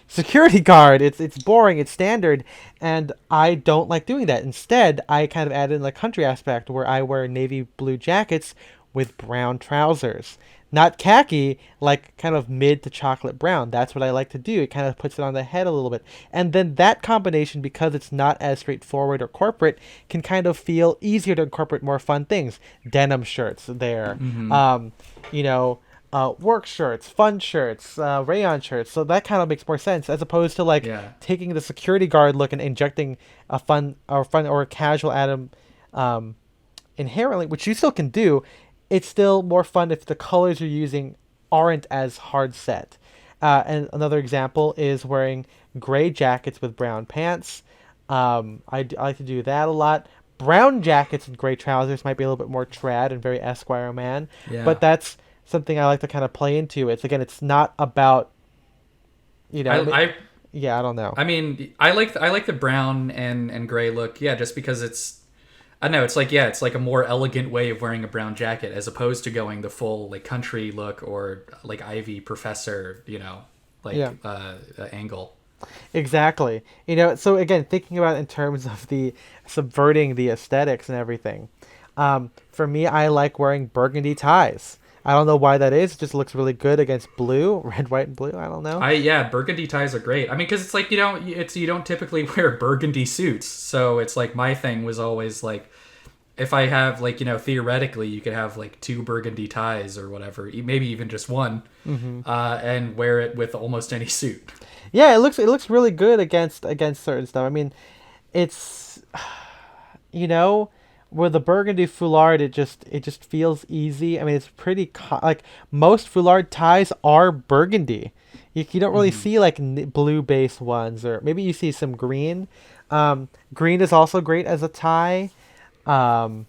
security guard. It's boring, it's standard, and I don't like doing that. Instead, I kind of add in the country aspect where I wear navy blue jackets with brown trousers. Not khaki, like kind of mid to chocolate brown. That's what I like to do. It kind of puts it on the head a little bit. And then that combination, because it's not as straightforward or corporate, can kind of feel easier to incorporate more fun things. Denim shirts there. Work shirts, fun shirts, rayon shirts. So that kind of makes more sense, as opposed to like taking the security guard look and injecting a fun or a casual atom inherently, which you still can do. It's still more fun if the colors you're using aren't as hard set. And another example is wearing gray jackets with brown pants. I like to do that a lot. Brown jackets and gray trousers might be a little bit more trad and very Esquire man. Yeah. But that's something I like to kind of play into. It's not about, yeah, I don't know. I mean, I like the brown and gray look. Yeah, just because I don't know, it's like a more elegant way of wearing a brown jacket as opposed to going the full like country look or like Ivy professor, angle. Exactly. So again, thinking about it in terms of the subverting the aesthetics and everything. For me, I like wearing burgundy ties. I don't know why that is. It just looks really good against blue, red, white, and blue. I don't know. Burgundy ties are great. I mean, because it's like you don't typically wear burgundy suits, so it's like my thing was always like, if I have like theoretically you could have like 2 burgundy ties or whatever, maybe even just one, and wear it with almost any suit. Yeah, it looks really good against certain stuff. I mean, it's with the burgundy foulard, it just feels easy. I mean, it's pretty like most foulard ties are burgundy. You don't really see like blue based ones, or maybe you see some green. Green is also great as a tie, and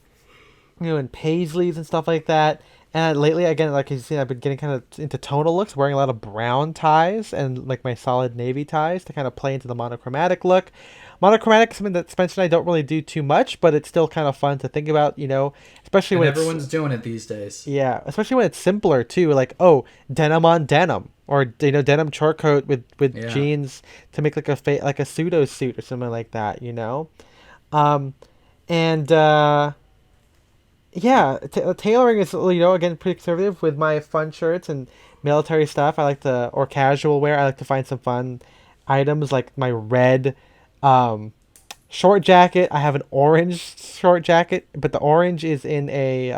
paisleys and stuff like that. And lately, again, like you see, I've been getting kind of into tonal looks, wearing a lot of brown ties and like my solid navy ties to kind of play into the monochromatic look. Monochromatic is something that Spencer and I don't really do too much, but it's still kind of fun to think about, especially And when it's everyone's doing it these days. yeah, especially when it's simpler too, like oh, denim on denim, or denim short coat with Yeah. jeans to make like like a pseudo suit or something like that. Um, and yeah, tailoring is again pretty conservative with my fun shirts and military stuff. I like to or casual wear. I like to find some fun items like my red um, short jacket. I have an orange short jacket, but the orange is in a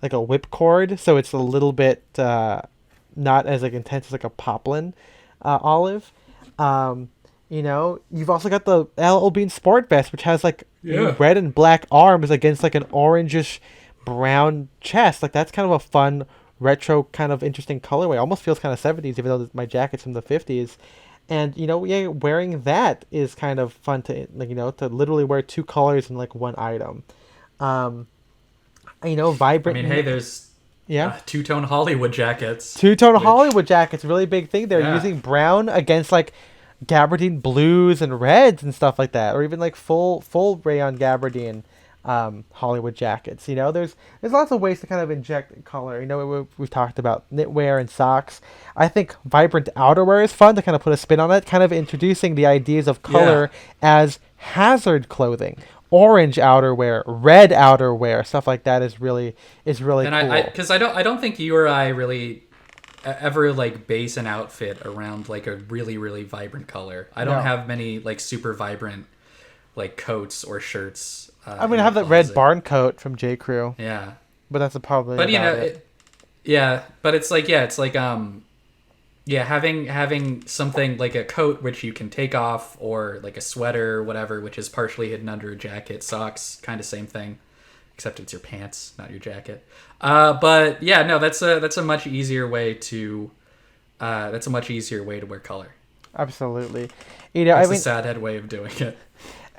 like a whipcord, so it's a little bit not as like intense as like a poplin olive. Um, you've also got the LL Bean Sport Vest, which has like Yeah. red and black arms against like an orangish brown chest. Like that's kind of a fun retro kind of interesting colorway. Almost feels kind of 70s, even though my jacket's from the 50s. And yeah, wearing that is kind of fun to like to literally wear two colors in like one item. Um, I vibrant. mean, hey, there's Yeah. two-tone Hollywood jackets. Two-tone which Hollywood jackets, really big thing. They're Yeah. using brown against like gabardine blues and reds and stuff like that, or even like full rayon gabardine Hollywood jackets. There's lots of ways to kind of inject color. We've talked about knitwear and socks. I think vibrant outerwear is fun to kind of put a spin on it, kind of introducing the ideas of color as hazard clothing. Orange outerwear, red outerwear, stuff like that is really And cool. because I don't think you or I really ever like base an outfit around like a really really vibrant color. I don't No. have many like super vibrant like coats or shirts. I'm In gonna my have that red closet. barn coat from J. Crew, Yeah, but that's probably but about it. yeah, but it's like yeah, having something like a coat which you can take off, or like a sweater or whatever, which is partially hidden under a jacket. Socks, kind of same thing, except it's your pants, not your jacket. But yeah, no, that's a much easier way to wear color. Absolutely. That's I the mean, sad head way of doing it.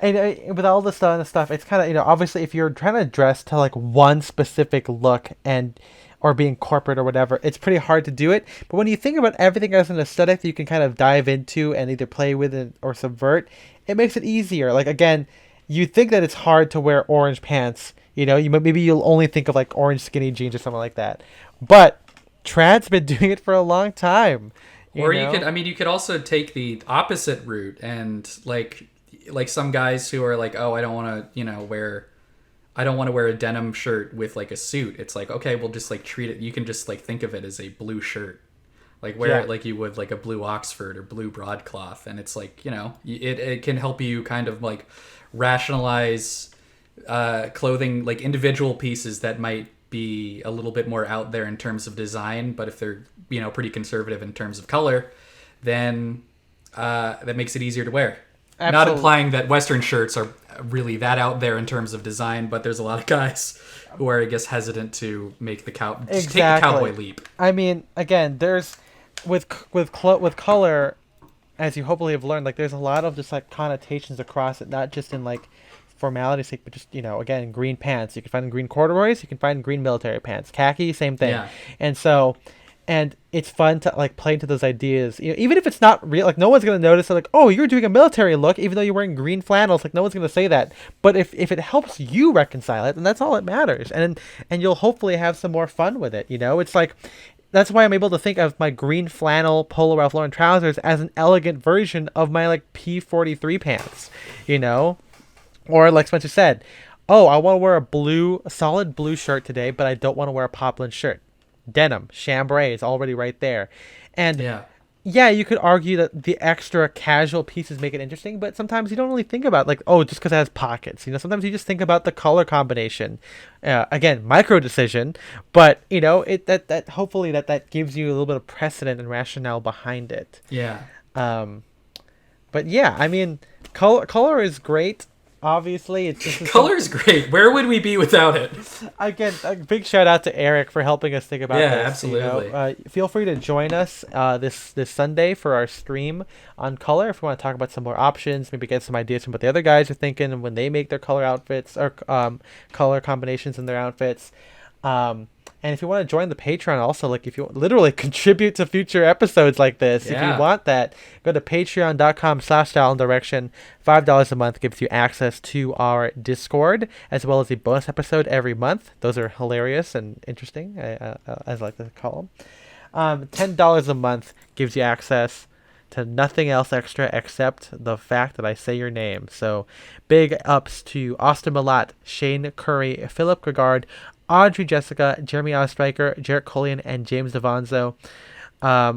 and with all this stuff, it's kind of obviously if you're trying to dress to like one specific look and or being corporate or whatever, it's pretty hard to do it. But when you think about everything as an aesthetic that you can kind of dive into and either play with it or subvert, it makes it easier. Like again, you think that it's hard to wear orange pants. Maybe you'll only think of like orange skinny jeans or something like that. But Trad's been doing it for a long time. Or you could also take the opposite route and like some guys who are like, oh, I don't want to, I don't want to wear a denim shirt with like a suit. It's like, okay, we'll just like treat it. You can just like think of it as a blue shirt, like wear Yeah. it like you would like a blue Oxford or blue broadcloth, and it's like it can help you kind of like rationalize clothing, like individual pieces that might be a little bit more out there in terms of design, but if they're pretty conservative in terms of color, then that makes it easier to wear. Not Absolutely. implying that Western shirts are really that out there in terms of design, but there's a lot of guys who are, I guess, hesitant to make the just take the cowboy leap. I mean, again, there's with color, as you hopefully have learned, like there's a lot of just like connotations across it, not just in like formality sake, but just again, green pants. You can find in green corduroys. You can find in green military pants. Khaki, same thing. Yeah. And so, and it's fun to like play into those ideas. Even if it's not real, like no one's gonna notice. Like, oh, you're doing a military look, even though you're wearing green flannels. Like no one's gonna say that. But if it helps you reconcile it, then that's all that matters. And you'll hopefully have some more fun with it. It's like. That's why I'm able to think of my green flannel Polo Ralph Lauren trousers as an elegant version of my like P43 pants, Or like Spencer said, oh, I want to wear a solid blue shirt today, but I don't want to wear a poplin shirt. Denim, chambray is already right there. And yeah, you could argue that the extra casual pieces make it interesting, but sometimes you don't really think about like, oh, just because it has pockets. Sometimes you just think about the color combination. Again, micro decision, but that hopefully that gives you a little bit of precedent and rationale behind it. Yeah. But yeah, I mean, color is great. Obviously, it's just Color's great. Where would we be without it? again, a big shout out to Eric for helping us think about Yeah, this. absolutely. Feel free to join us this Sunday for our stream on color. If you want to talk about some more options, maybe get some ideas from what the other guys are thinking when they make their color outfits or color combinations in their outfits. And if you want to join the Patreon also, like if you literally contribute to future episodes like this, if you want that, go to patreon.com/styleanddirection. $5 a month gives you access to our Discord, as well as a bonus episode every month. Those are hilarious and interesting, as I like to call them. $10 a month gives you access to nothing else extra except the fact that I say your name. So big ups to Austin Milat, Shane Curry, Philip Gregard, Audrey Jessica, Jeremy Ostreicher, Jarrett Collian, and James Devanzo.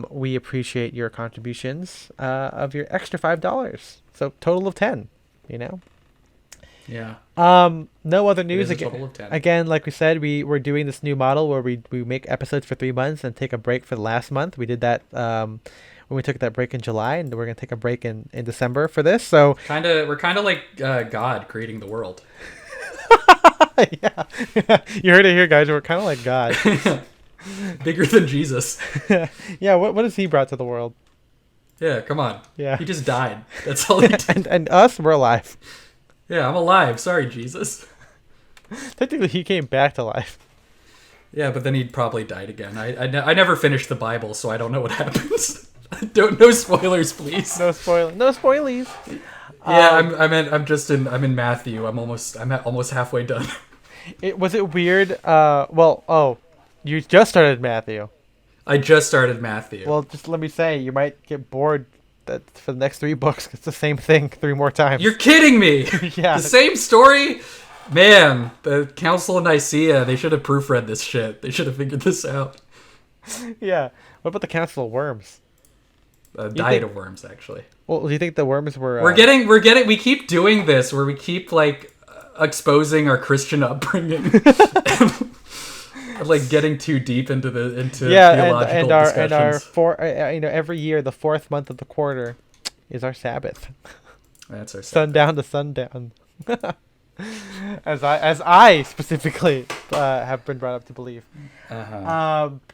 We appreciate your contributions of your extra $5. So total of 10, you know? Yeah. No other news. It is a total of 10. Again, like we said, we're doing this new model where we make episodes for 3 months and take a break for the last month. We did that when we took that break in July, and we're going to take a break in December for this. So we're kind of like God creating the world. Yeah. You heard it here, guys. We're kind of like God. Bigger than Jesus. Yeah, what has he brought to the world? Yeah, come on. Yeah. He just died. That's all he did. and us, we're alive. Yeah, I'm alive. Sorry, Jesus. Technically, he came back to life. Yeah, but then he probably died again. I never finished the Bible, so I don't know what happens. No spoilers, please. No spoilies. Yeah, I'm in Matthew. I'm almost halfway done. Was it weird? You just started Matthew. I just started Matthew. Well, just let me say, you might get bored for the next 3 books. It's the same thing 3 more times. You're kidding me. Yeah. The same story? Man, the Council of Nicaea, they should have proofread this shit. They should have figured this out. Yeah. What about the Council of Worms? Diet of Worms, actually. Well, do you think the worms were... We keep doing this where we keep, like, exposing our Christian upbringing. Like, getting too deep into theological discussions. Every year, the 4th month of the quarter is our Sabbath. That's our Sabbath. Sundown to sundown. as I specifically have been brought up to believe.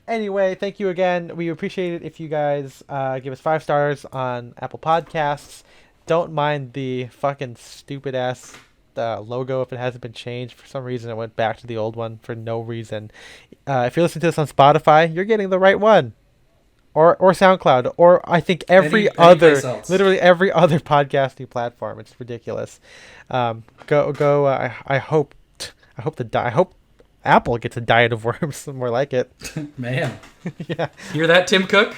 Anyway, thank you again. We appreciate it if you guys give us 5 stars on Apple Podcasts. Don't mind the fucking stupid ass logo if it hasn't been changed. For some reason, it went back to the old one for no reason. If you're listening to this on Spotify, you're getting the right one. Or SoundCloud, or I think literally every other podcasting platform. It's ridiculous. I hope Apple gets a diet of worms. More like it. Man. Yeah. Hear that, Tim Cook?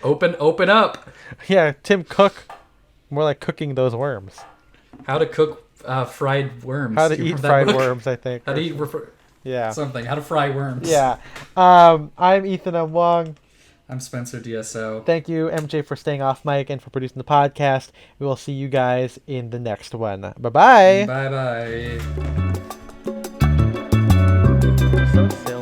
Open up. Yeah, Tim Cook. More like cooking those worms. How to cook fried worms. How to eat fried worms, I think. How to eat something. How to fry worms. Yeah. I'm Ethan M. Wong. I'm Spencer DSO. Thank you, MJ, for staying off mic and for producing the podcast. We will see you guys in the next one. Bye-bye. Bye-bye. So silly.